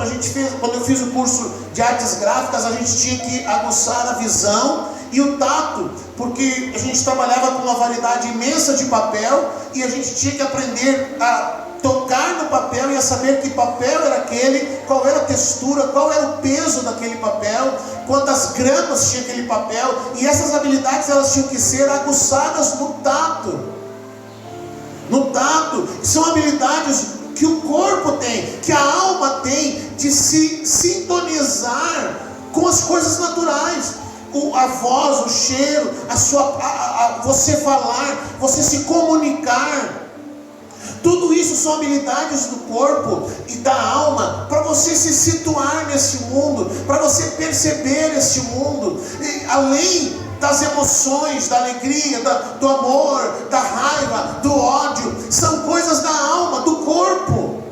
eu fiz o curso de artes gráficas, a gente tinha que aguçar a visão e o tato, porque a gente trabalhava com uma variedade imensa de papel, e a gente tinha que aprender a tocar no papel e a saber que papel era aquele, qual era a textura, qual era o peso daquele papel, quantas gramas tinha aquele papel, e essas habilidades elas tinham que ser aguçadas no tato. No tato, são habilidades que o corpo tem, que a alma tem, de se sintonizar com as coisas naturais. A voz, o cheiro, você falar, você se comunicar. Tudo isso são habilidades do corpo e da alma, para você se situar nesse mundo, para você perceber esse mundo, e além das emoções, da alegria, do amor, da raiva, do ódio, são coisas da alma, do corpo.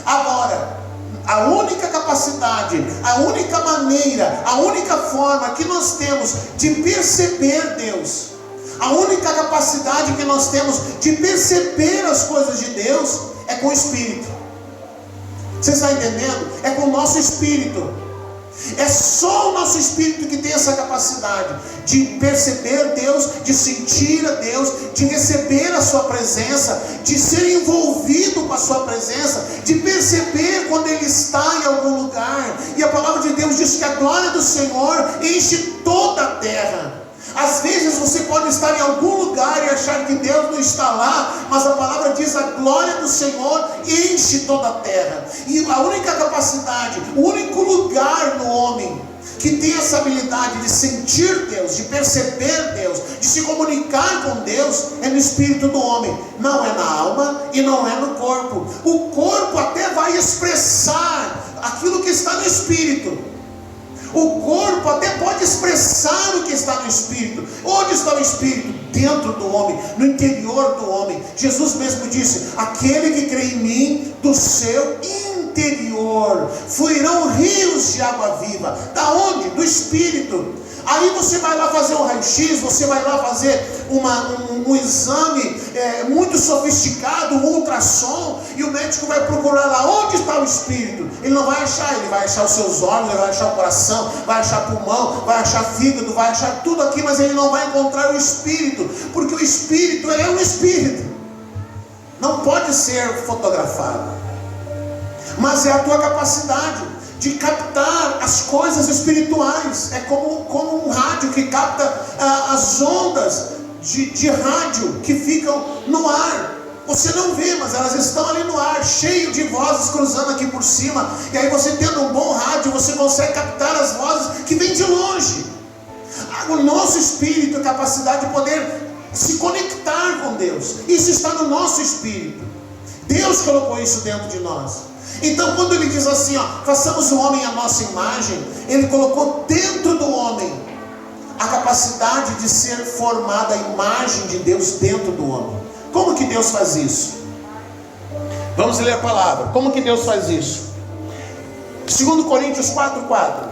Agora, a única capacidade, a única maneira, a única forma que nós temos de perceber Deus, a única capacidade que nós temos de perceber as coisas de Deus é com o Espírito. Você está entendendo? É com o nosso Espírito. É só o nosso Espírito que tem essa capacidade de perceber Deus, de sentir a Deus, de receber a sua presença, de ser envolvido com a sua presença, de perceber quando Ele está em algum lugar. E a palavra de Deus diz que a glória do Senhor enche toda a terra. Às vezes você pode estar em algum lugar e achar que Deus não está lá, mas a palavra diz: a glória do Senhor enche toda a terra. E a única capacidade, o único lugar no homem que tem essa habilidade de sentir Deus, de perceber Deus, de se comunicar com Deus, é no espírito do homem. Não é na alma e não é no corpo. O corpo até vai expressar aquilo que está no espírito. O corpo até pode expressar o que está no Espírito. Onde está o Espírito? Dentro do homem, no interior do homem. Jesus mesmo disse: aquele que crê em mim, do seu interior fluirão rios de água viva. Da onde? Do Espírito. Aí você vai lá fazer um raio-x, você vai lá fazer um exame muito sofisticado, um ultrassom, e o médico vai procurar lá onde está o espírito. Ele não vai achar, ele vai achar os seus olhos, ele vai achar o coração, vai achar pulmão, vai achar fígado, vai achar tudo aqui, mas ele não vai encontrar o espírito, porque o espírito é um espírito, não pode ser fotografado, mas é a tua capacidade de captar as coisas espirituais. É como um rádio que capta as ondas de rádio que ficam no ar. Você não vê, mas elas estão ali no ar, cheio de vozes cruzando aqui por cima. E aí você tendo um bom rádio, você consegue captar as vozes que vêm de longe. O nosso espírito, a capacidade de poder se conectar com Deus, isso está no nosso espírito. Deus colocou isso dentro de nós. Então quando ele diz assim, façamos o homem à nossa imagem, ele colocou dentro do homem a capacidade de ser formada a imagem de Deus dentro do homem. Como que Deus faz isso? Vamos ler a palavra. Como que Deus faz isso? 2 Coríntios 4:4.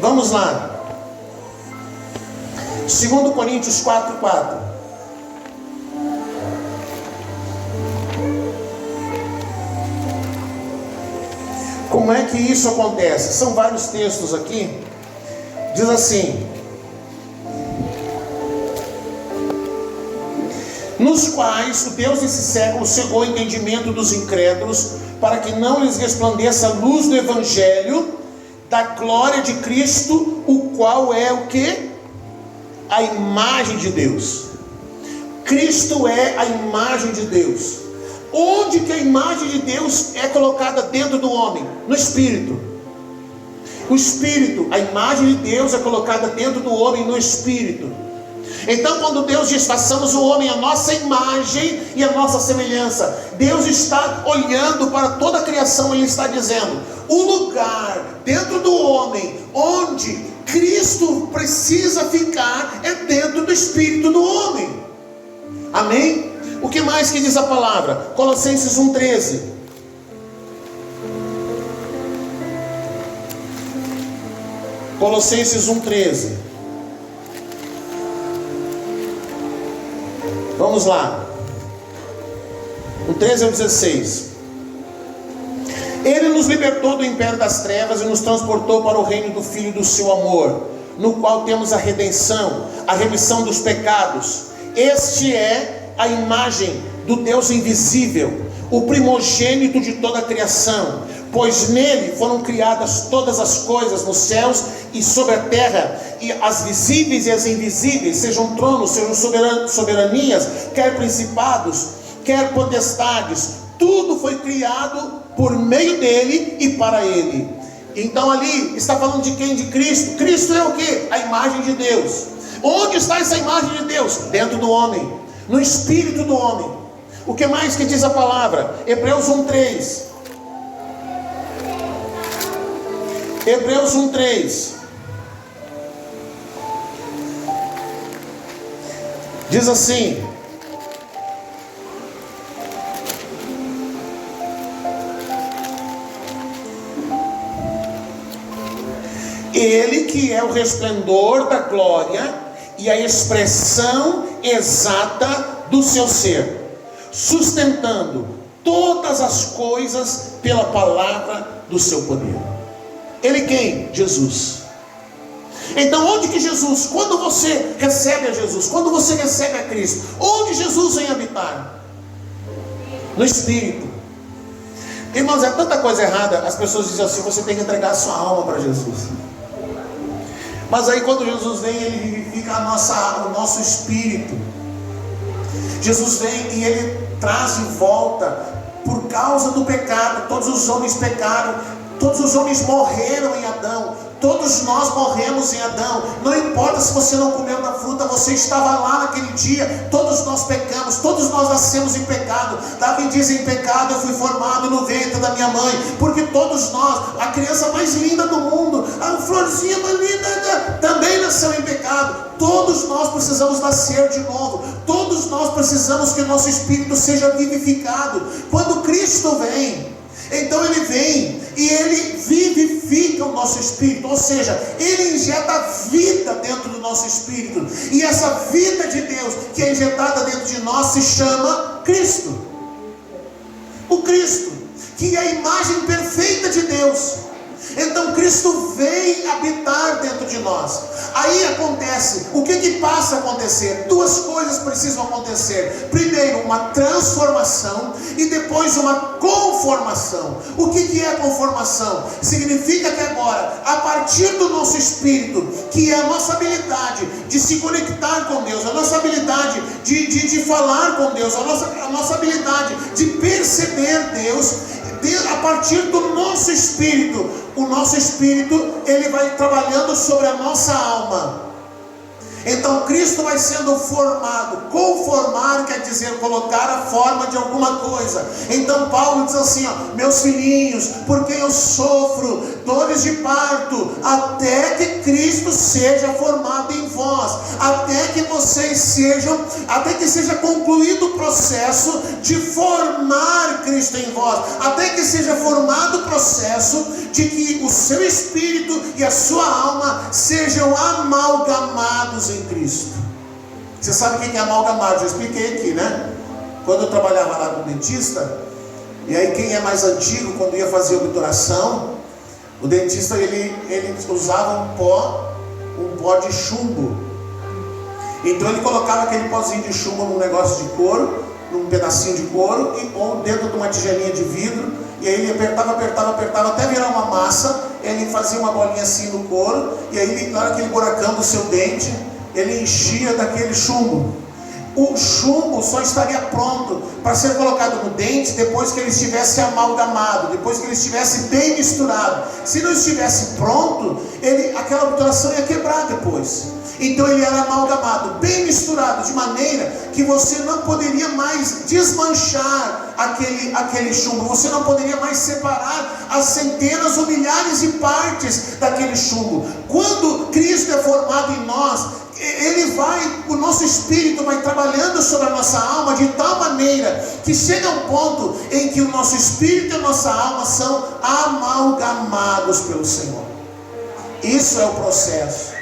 Vamos lá. 2 Coríntios 4:4. Como é que isso acontece? São vários textos aqui. Diz assim: nos quais o Deus desse século cegou o entendimento dos incrédulos, para que não lhes resplandeça a luz do Evangelho da glória de Cristo, o qual é o que? A imagem de Deus. Cristo é a imagem de Deus. Onde que a imagem de Deus é colocada dentro do homem? No Espírito. O Espírito, a imagem de Deus é colocada dentro do homem no Espírito. Então quando Deus diz, façamos o homem a nossa imagem e a nossa semelhança, Deus está olhando para toda a criação. Ele está dizendo, o lugar dentro do homem onde Cristo precisa ficar é dentro do Espírito do homem. Amém? O que mais que diz a palavra? Colossenses 1:13. Colossenses 1:13. Vamos lá. Do 13 ao 16. Ele nos libertou do império das trevas e nos transportou para o reino do Filho do seu amor, no qual temos a redenção, a remissão dos pecados. Este é a imagem do Deus invisível, o primogênito de toda a criação, pois nele foram criadas todas as coisas nos céus e sobre a terra, e as visíveis e as invisíveis, sejam tronos, sejam soberanias, quer principados, quer potestades, tudo foi criado por meio dele e para ele. Então ali está falando de quem? De Cristo. Cristo é o que? A imagem de Deus. Onde está essa imagem de Deus? Dentro do homem, no espírito do homem. O que mais que diz a palavra? Hebreus 1:3. Hebreus 1:3 diz assim: ele que é o resplendor da glória e a expressão exata do seu ser, sustentando todas as coisas pela palavra do seu poder. Ele quem? Jesus. Então onde que Jesus, quando você recebe a Jesus, quando você recebe a Cristo, onde Jesus vem habitar? No Espírito. Irmãos, é tanta coisa errada. As pessoas dizem assim, você tem que entregar a sua alma para Jesus. Mas aí quando Jesus vem, ele vivifica o nosso espírito. Jesus vem e ele traz de volta, por causa do pecado, todos os homens pecaram, todos os homens morreram em Adão, todos nós morremos em Adão. Não importa se você não comeu da fruta, você estava lá naquele dia. Todos nós pecamos, todos nós nascemos em pecado. Davi diz, em pecado eu fui formado no ventre da minha mãe. Porque todos nós, a criança mais linda do mundo, a florzinha mais linda, também nasceu em pecado. Todos nós precisamos nascer de novo. Todos nós precisamos que o nosso espírito seja vivificado. Quando Cristo vem, Então ele vem e ele vivifica o nosso espírito, ou seja, ele injeta vida dentro do nosso espírito, e essa vida de Deus que é injetada dentro de nós se chama Cristo. O Cristo, que é a imagem perfeita de Deus. Então Cristo vem habitar dentro de nós. Aí acontece, o que passa a acontecer? Duas coisas precisam acontecer. Primeiro, uma transformação, e depois uma conformação. O que é a conformação? Significa que agora, a partir do nosso espírito, que é a nossa habilidade de se conectar com Deus, a nossa habilidade de falar com Deus, a nossa habilidade de perceber Deus, a partir do nosso espírito, o nosso espírito, ele vai trabalhando sobre a nossa alma. Então Cristo vai sendo formado. Conformar quer dizer colocar a forma de alguma coisa. Então Paulo diz assim, ó: meus filhinhos, porque eu sofro dores de parto, até que Cristo seja formado em vós, até que seja concluído o processo de formar Cristo em vós, até que seja formado o processo de que o seu espírito e a sua alma sejam amalgamados em Cristo. Você sabe o que é amalgamado? Já expliquei aqui, né? Quando eu trabalhava lá com dentista, e aí quem é mais antigo, quando ia fazer obturação, o dentista ele usava um pó de chumbo. Então ele colocava aquele pozinho de chumbo num negócio de couro, num pedacinho de couro, ou dentro de uma tigelinha de vidro, e aí ele apertava até virar uma massa. Ele fazia uma bolinha assim no couro, e aí na hora que ele buracão do seu dente, ele enchia daquele chumbo. O chumbo só estaria pronto para ser colocado no dente depois que ele estivesse amalgamado, depois que ele estivesse bem misturado. Se não estivesse pronto, aquela obturação ia quebrar depois. Então ele era amalgamado, bem misturado, de maneira que você não poderia mais desmanchar aquele chumbo, você não poderia mais separar as centenas ou milhares de partes daquele chumbo. Quando Cristo é formado em nós, o nosso espírito vai trabalhando sobre a nossa alma de tal maneira que chega um ponto em que o nosso espírito e a nossa alma são amalgamados pelo Senhor. Isso é o processo.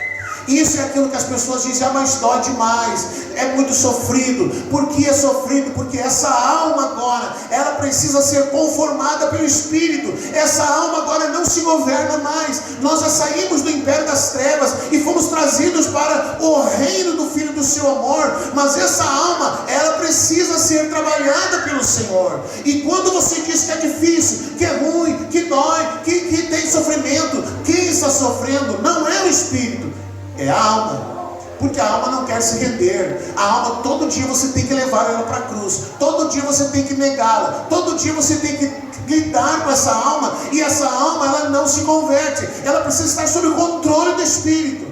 Isso é aquilo que as pessoas dizem: mas dói demais, é muito sofrido. Por que é sofrido? Porque essa alma agora, ela precisa ser conformada pelo Espírito. Essa alma agora não se governa mais. Nós já saímos do império das trevas e fomos trazidos para o reino do Filho do seu amor. Mas essa alma, ela precisa ser trabalhada pelo Senhor. E quando você diz que é difícil, que é ruim, que dói, que tem sofrimento, quem está sofrendo não é o Espírito, é a alma. Porque a alma não quer se render. A alma, todo dia você tem que levar ela para a cruz. Todo dia você tem que negá-la. Todo dia você tem que lidar com essa alma. E essa alma, ela não se converte. Ela precisa estar sob o controle do Espírito.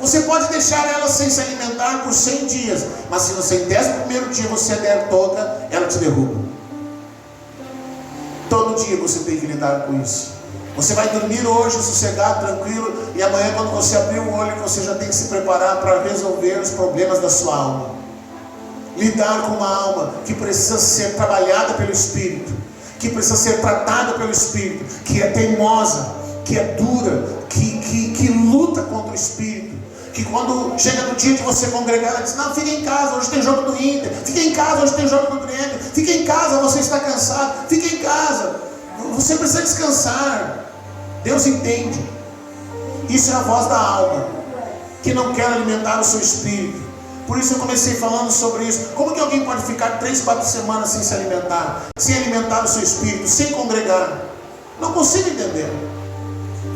Você pode deixar ela sem se alimentar por 100 dias, mas se no 101º dia você der toca, ela te derruba. Todo dia você tem que lidar com isso. Você vai dormir hoje sossegado, tranquilo, e amanhã, quando você abrir o olho, você já tem que se preparar para resolver os problemas da sua alma. Lidar com uma alma que precisa ser trabalhada pelo Espírito, que precisa ser tratada pelo Espírito, que é teimosa, que é dura, que luta contra o Espírito, que quando chega no dia de você congregar, ela diz: não, fica em casa, hoje tem jogo do Inter, fica em casa, hoje tem jogo do Grêmio, fica em casa, você está cansado, fica em casa, você precisa descansar. Deus entende. Isso é a voz da alma, que não quer alimentar o seu espírito. Por isso eu comecei falando sobre isso. Como que alguém pode ficar 3, 4 semanas sem se alimentar, sem alimentar o seu espírito, sem congregar? Não consigo entender.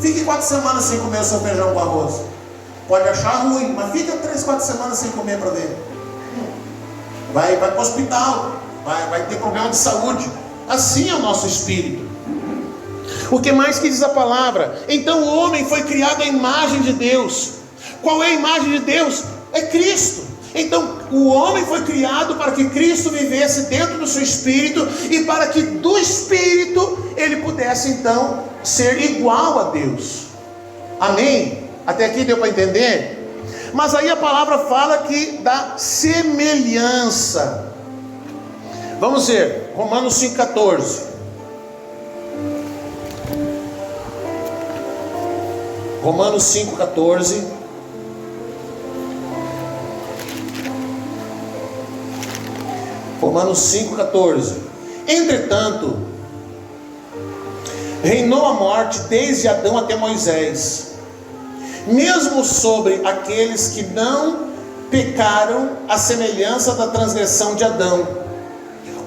Fique 4 semanas sem comer o seu feijão com arroz. Pode achar ruim, mas fica 3, 4 semanas sem comer para ver. Vai para o hospital, vai ter problema de saúde. Assim é o nosso espírito. O que mais que diz a palavra? Então o homem foi criado à imagem de Deus. Qual é a imagem de Deus? É Cristo. Então o homem foi criado para que Cristo vivesse dentro do seu espírito, e para que do espírito ele pudesse então ser igual a Deus. Amém? Até aqui deu para entender? Mas aí a palavra fala que da semelhança. Vamos ver Romanos 5,14. Romanos 5,14. Romanos 5,14. Entretanto, reinou a morte desde Adão até Moisés, mesmo sobre aqueles que não pecaram, à semelhança da transgressão de Adão,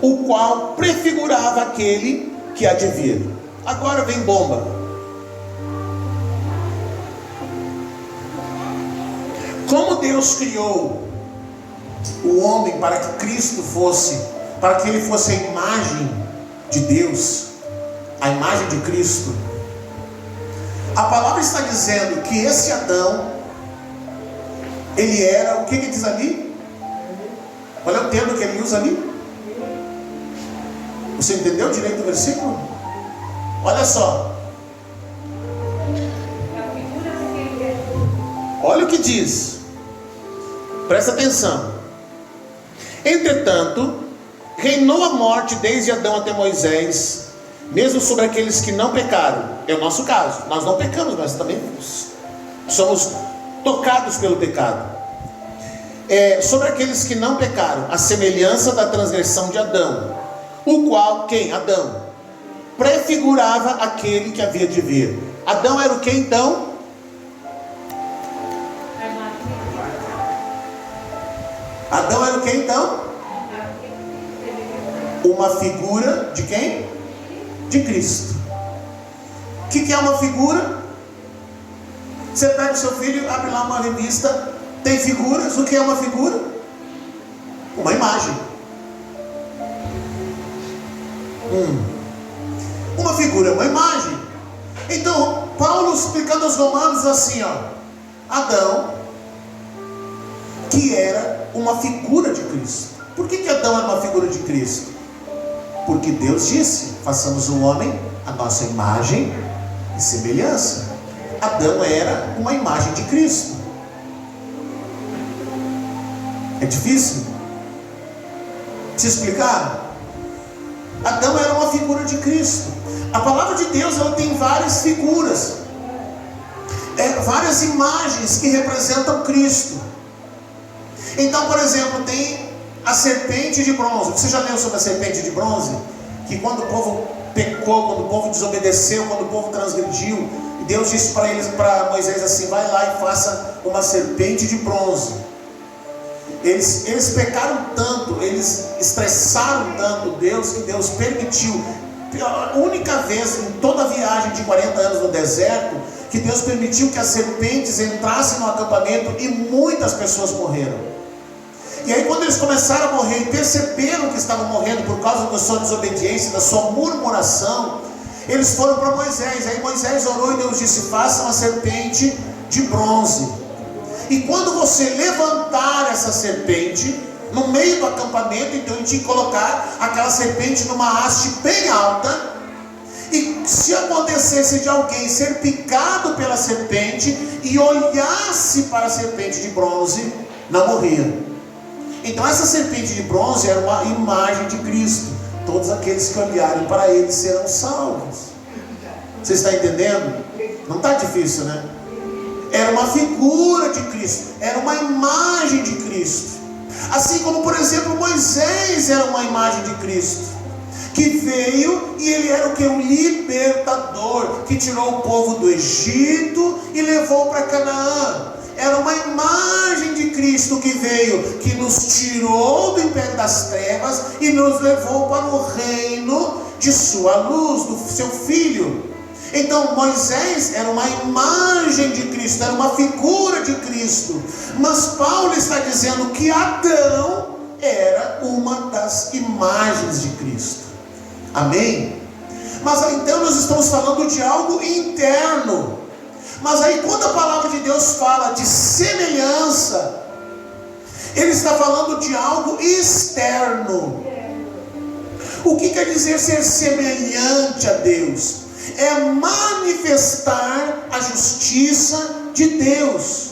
o qual prefigurava aquele que há de vir. Agora vem bomba. Como Deus criou o homem para que Cristo fosse, para que ele fosse a imagem de Deus, a imagem de Cristo, a palavra está dizendo que esse Adão, ele era, o que ele diz ali? Qual é o termo que ele usa ali? Você entendeu direito o versículo? Olha só. Olha o que diz. Presta atenção. Entretanto, reinou a morte desde Adão até Moisés, mesmo sobre aqueles que não pecaram. É o nosso caso. Nós não pecamos, mas também somos tocados pelo pecado. Sobre aqueles que não pecaram, a semelhança da transgressão de Adão, o qual, quem? Adão, prefigurava aquele que havia de vir. Adão era o que então? Adão era o que então? Uma figura de quem? De Cristo. O que é uma figura? Você pega o seu filho, abre lá uma revista, tem figuras. O que é uma figura? Uma imagem. Uma figura é uma imagem. Então, Paulo explicando aos romanos assim, ó: Adão, que era uma figura de Cristo. Por que Adão era uma figura de Cristo? Porque Deus disse: façamos o homem a nossa imagem e semelhança. Adão era uma imagem de Cristo. É difícil se explicar? Adão era uma figura de Cristo. A palavra de Deus, ela tem várias figuras, várias imagens que representam Cristo. Então, por exemplo, tem a serpente de bronze. Você já leu sobre a serpente de bronze? Que quando o povo pecou, quando o povo desobedeceu, quando o povo transgrediu, Deus disse para Moisés assim: vai lá e faça uma serpente de bronze. Eles pecaram tanto, eles estressaram tanto Deus, que Deus permitiu, a única vez em toda a viagem de 40 anos no deserto, que Deus permitiu que as serpentes entrassem no acampamento e muitas pessoas morreram. E aí, quando eles começaram a morrer e perceberam que estavam morrendo por causa da sua desobediência, da sua murmuração, eles foram para Moisés. Aí Moisés orou e Deus disse: faça uma serpente de bronze. E quando você levantar essa serpente no meio do acampamento, então a gente tinha que colocar aquela serpente numa haste bem alta. E se acontecesse de alguém ser picado pela serpente e olhasse para a serpente de bronze, não morria. Então essa serpente de bronze era uma imagem de Cristo. Todos aqueles que olharem para ele serão salvos. Você está entendendo? Não está difícil, né? Era uma figura de Cristo, era uma imagem de Cristo. Assim como, por exemplo, Moisés era uma imagem de Cristo, que veio e ele era o que? Um libertador, que tirou o povo do Egito e levou para Canaã. Era uma imagem de Cristo que veio, que nos tirou do império das trevas e nos levou para o reino de sua luz, do seu Filho. Então Moisés era uma imagem de Cristo, era uma figura de Cristo. Mas Paulo está dizendo que Adão era uma das imagens de Cristo. Amém? Mas então nós estamos falando de algo interno. Mas aí quando a palavra de Deus fala de semelhança, ele está falando de algo externo. O que quer dizer ser semelhante a Deus? É manifestar a justiça de Deus.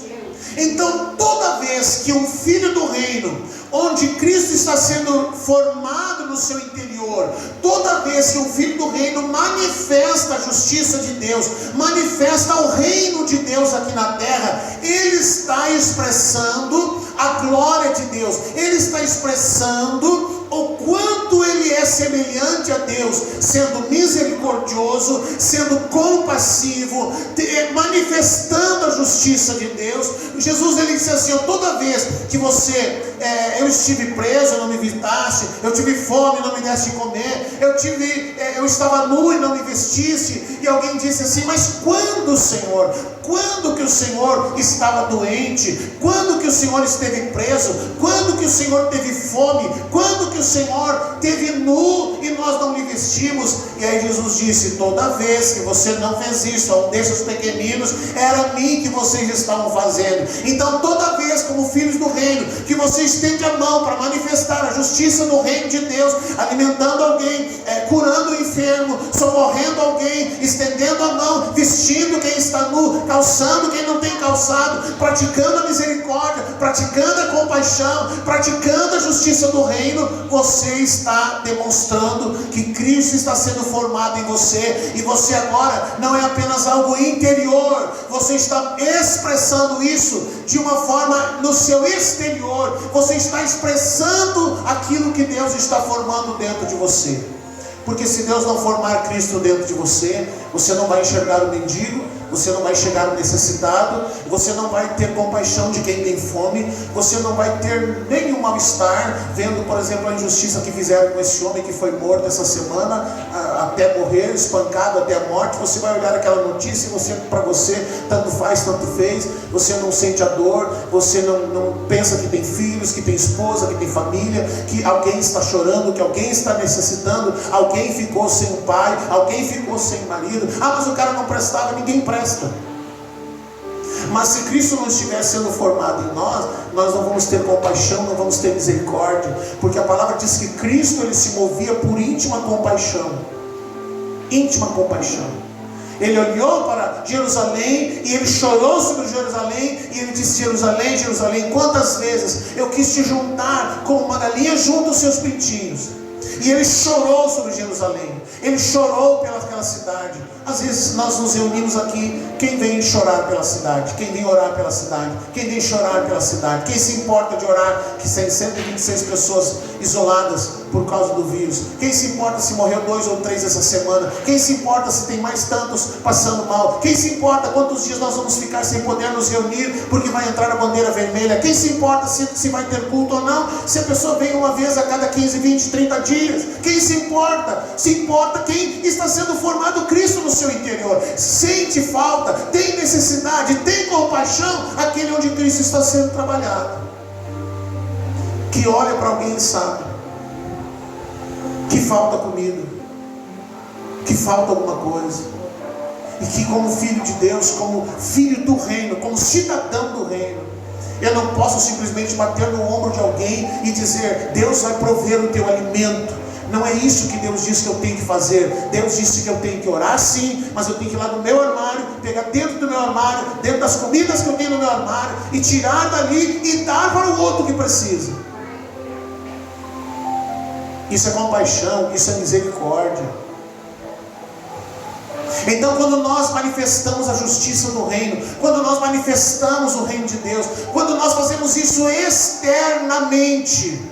Então, toda vez que um filho do reino, onde Cristo está sendo formado no seu interior, toda vez que um filho do reino manifesta a justiça de Deus, manifesta o reino de Deus aqui na terra, ele está expressando a glória de Deus, ele está expressando o quanto ele é semelhante a Deus, sendo misericordioso, sendo compassivo, manifestando a justiça de Deus. Jesus, ele disse assim: toda vez que eu estive preso, não me visitaste, eu tive fome, não me deste de comer, eu estava nu e não me vestiste. E alguém disse assim: mas quando, Senhor? Quando que o Senhor estava doente? Quando que o Senhor esteve preso? Quando que o Senhor teve fome? Quando que o Senhor teve nu e nós não lhe vestimos? E aí Jesus disse: toda vez que você não fez isso a um desses pequeninos, era a mim que vocês estavam fazendo. Então, toda vez, como filhos do reino, que você estende a mão para manifestar a justiça do reino de Deus, alimentando alguém, curando o enfermo, socorrendo alguém, estendendo a mão, vestindo quem está nu, calçando quem não tem calçado, praticando a misericórdia, praticando a compaixão, praticando a justiça do reino, você está demonstrando que Cristo está sendo formado em você, e você agora não é apenas algo interior, você está expressando isso de uma forma no seu exterior, você está expressando aquilo que Deus está formando dentro de você. Porque se Deus não formar Cristo dentro de você, você não vai enxergar o mendigo, você não vai chegar no necessitado, você não vai ter compaixão de quem tem fome, você não vai ter nenhum mal-estar, vendo, por exemplo, a injustiça que fizeram com esse homem que foi morto essa semana, até morrer, espancado até a morte. Você vai olhar aquela notícia e para você, tanto faz, tanto fez, você não sente a dor, você não pensa que tem filhos, que tem esposa, que tem família, que alguém está chorando, que alguém está necessitando, alguém ficou sem um pai, alguém ficou sem marido. Mas o cara não prestava, ninguém presta. Mas se Cristo não estiver sendo formado em nós, nós não vamos ter compaixão, não vamos ter misericórdia, porque a palavra diz que Cristo, ele se movia por íntima compaixão. Íntima compaixão. Ele olhou para Jerusalém e ele chorou sobre Jerusalém, e ele disse: Jerusalém, Jerusalém, quantas vezes eu quis te juntar como uma galinha junta os seus pintinhos. E ele chorou sobre Jerusalém, ele chorou pelaquela cidade. Às vezes nós nos reunimos aqui, quem vem chorar pela cidade? Quem vem orar pela cidade? Quem vem chorar pela cidade? Quem se importa de orar que tem 126 pessoas isoladas por causa do vírus? Quem se importa se morreu 2 ou 3 essa semana? Quem se importa se tem mais tantos passando mal? Quem se importa quantos dias nós vamos ficar sem poder nos reunir porque vai entrar a bandeira vermelha? Quem se importa se vai ter culto ou não? Se a pessoa vem uma vez a cada 15, 20, 30 dias? Quem se importa? Se importa quem está sendo formado Cristo no seu interior. Sente falta, tem necessidade, tem compaixão, aquele onde Cristo está sendo trabalhado. Que olha para alguém e sabe que falta comida, que falta alguma coisa, e que como filho de Deus, como filho do reino, como cidadão do reino, eu não posso simplesmente bater no ombro de alguém e dizer: Deus vai prover o teu alimento. Não é isso que Deus disse que eu tenho que fazer. Deus disse que eu tenho que orar sim, mas eu tenho que ir lá no meu armário, pegar dentro do meu armário, dentro das comidas que eu tenho no meu armário, e tirar dali e dar para o outro que precisa. Isso é compaixão, isso é misericórdia. Então, quando nós manifestamos a justiça do reino, quando nós manifestamos o reino de Deus, quando nós fazemos isso externamente,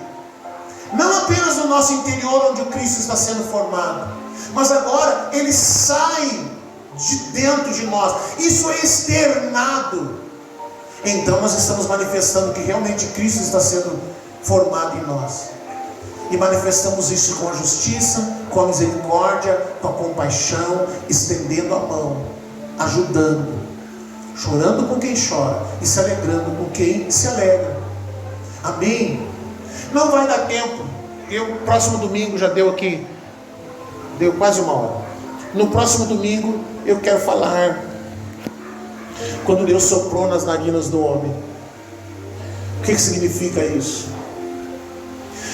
não apenas no nosso interior, onde o Cristo está sendo formado, mas agora ele sai de dentro de nós, isso é externado, então nós estamos manifestando que realmente Cristo está sendo formado em nós. E manifestamos isso com a justiça, com a misericórdia, com a compaixão, estendendo a mão, ajudando, chorando com quem chora e se alegrando com quem se alegra. Amém? Não vai dar tempo. Próximo domingo já deu aqui, deu quase 1 hora. No próximo domingo eu quero falar quando Deus soprou nas narinas do homem. O que significa isso?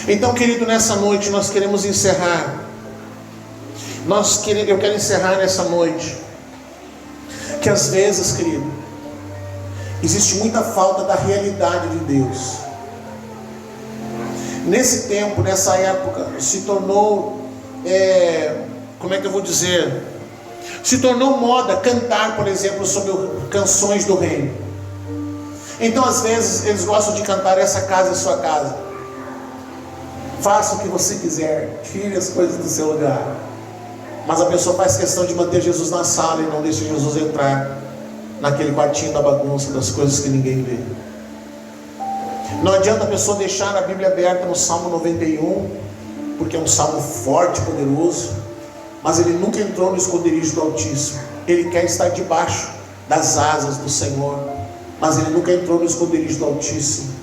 Então, querido, nessa noite nós queremos encerrar. Eu quero encerrar nessa noite que às vezes, querido, Existe muita falta da realidade de Deus. Nesse tempo, nessa época, se tornou, como é que eu vou dizer? Se tornou moda cantar, por exemplo, sobre canções do reino. Então, às vezes, eles gostam de cantar essa casa é sua casa. Faça o que você quiser, tire as coisas do seu lugar. Mas a pessoa faz questão de manter Jesus na sala e não deixa Jesus entrar naquele quartinho da bagunça, das coisas que ninguém vê. Não adianta a pessoa deixar a Bíblia aberta no Salmo 91, porque é um salmo forte, poderoso, mas ele nunca entrou no esconderijo do Altíssimo. Ele quer estar debaixo das asas do Senhor, mas ele nunca entrou no esconderijo do Altíssimo.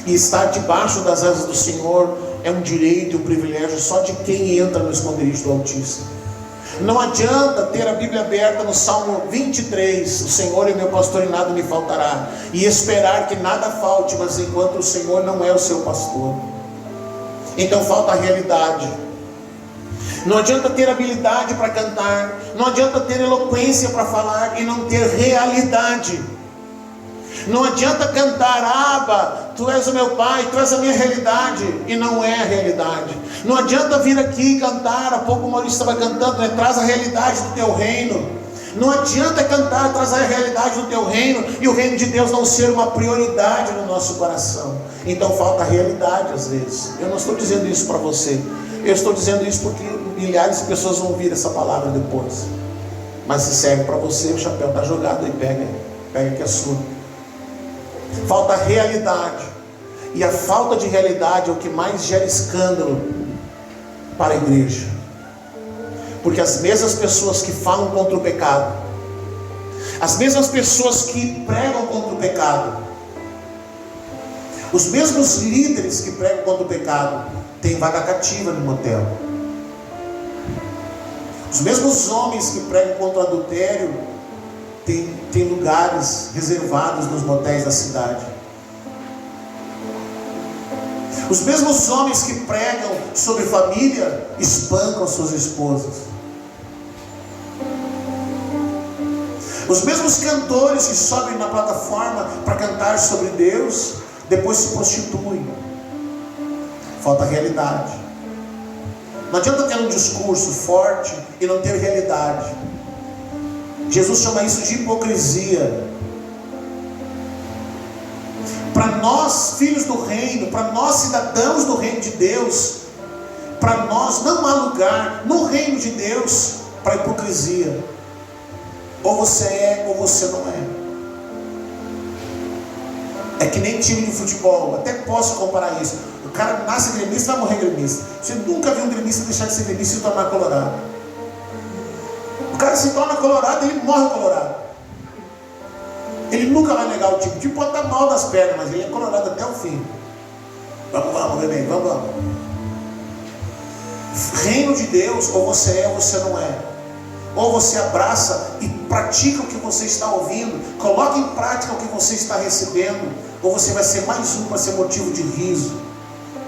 E estar debaixo das asas do Senhor é um direito e um privilégio só de quem entra no esconderijo do Altíssimo. Não adianta ter a Bíblia aberta no Salmo 23, o Senhor é meu pastor e nada me faltará, e esperar que nada falte, mas enquanto o Senhor não é o seu pastor. Então falta a realidade. Não adianta ter habilidade para cantar, não adianta ter eloquência para falar e não ter realidade. Não adianta cantar, Abba, tu és o meu Pai, tu és a minha realidade, e não é a realidade. Não adianta vir aqui cantar, há pouco o Maurício estava cantando, né? Traz a realidade do teu reino. Não adianta cantar, traz a realidade do teu reino, e o reino de Deus não ser uma prioridade no nosso coração. Então falta a realidade às vezes. Eu não estou dizendo isso para você, eu estou dizendo isso porque milhares de pessoas vão ouvir essa palavra depois. Mas se serve para você, o chapéu está jogado aí, pega que é sua. Falta realidade, e a falta de realidade é o que mais gera escândalo para a igreja, porque as mesmas pessoas que falam contra o pecado, as mesmas pessoas que pregam contra o pecado, os mesmos líderes que pregam contra o pecado, têm vaga cativa no motel. Os mesmos homens que pregam contra o adultério tem lugares reservados nos motéis da cidade. Os mesmos homens que pregam sobre família espancam suas esposas. Os mesmos cantores que sobem na plataforma para cantar sobre Deus, depois se prostituem. Falta realidade. Não adianta ter um discurso forte e não ter realidade. Jesus chama isso de hipocrisia. Para nós, filhos do reino, para nós, cidadãos do reino de Deus, para nós não há lugar no reino de Deus para hipocrisia. Ou você é, ou você não é. É que nem time de futebol, até posso comparar isso. O cara nasce gremista, vai morrer gremista. Você nunca viu um gremista deixar de ser gremista e se tornar colorado. O cara se torna colorado e ele morre colorado. Ele nunca vai negar o time. O time pode estar mal das pernas, mas ele é colorado até o fim. Vamos, bebê, vamos. Reino de Deus, ou você é ou você não é. Ou você abraça e pratica o que você está ouvindo, coloca em prática o que você está recebendo, ou você vai ser mais um para ser motivo de riso,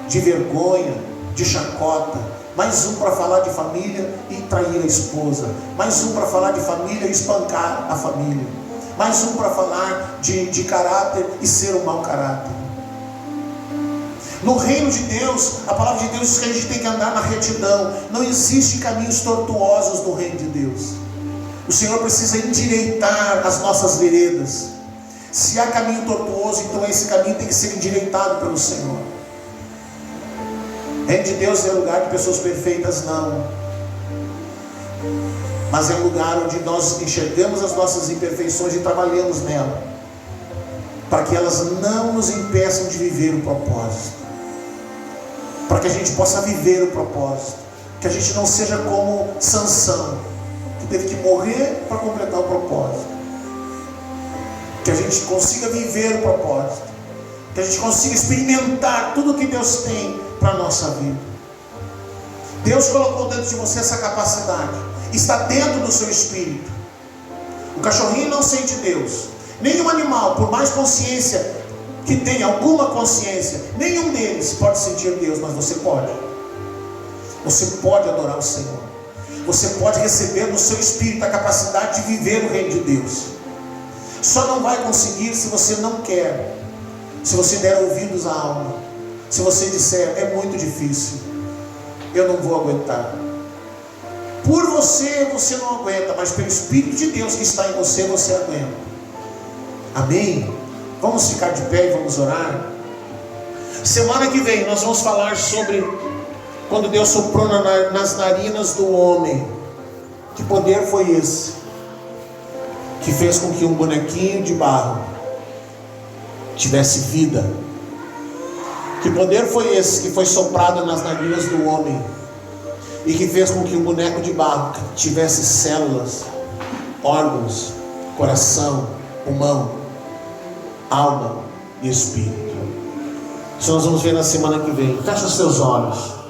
de vergonha, de chacota. Mais um para falar de família e trair a esposa. Mais um para falar de família e espancar a família. Mais um para falar de caráter e ser um mau caráter. No reino de Deus, a palavra de Deus diz que a gente tem que andar na retidão. Não existe caminhos tortuosos no reino de Deus. O Senhor precisa endireitar as nossas veredas. Se há caminho tortuoso, então esse caminho tem que ser endireitado pelo Senhor. O reino de Deus é lugar de pessoas perfeitas, não. Mas é um lugar onde nós enxergamos as nossas imperfeições e trabalhamos nela, para que elas não nos impeçam de viver o propósito, para que a gente possa viver o propósito, que a gente não seja como Sansão, que teve que morrer para completar o propósito, que a gente consiga viver o propósito, que a gente consiga experimentar tudo o que Deus tem para a nossa vida. Deus colocou dentro de você essa capacidade, está dentro do seu espírito. O cachorrinho não sente Deus, nenhum animal, por mais consciência que tenha, alguma consciência, nenhum deles pode sentir Deus, mas você pode. Você pode adorar o Senhor, você pode receber no seu espírito a capacidade de viver o reino de Deus. Só não vai conseguir se você não quer. Se você der ouvidos à alma. Se você disser, é muito difícil, eu não vou aguentar. Por você, você não aguenta, mas pelo Espírito de Deus que está em você, você aguenta. Amém? Vamos ficar de pé e vamos orar. Semana que vem nós vamos falar sobre quando Deus soprou nas narinas do homem. Que poder foi esse que fez com que um bonequinho de barro tivesse vida? Que poder foi esse que foi soprado nas narinas do homem e que fez com que um boneco de barro tivesse células, órgãos, coração, pulmão, alma e espírito? Isso nós vamos ver na semana que vem. Feche os seus olhos.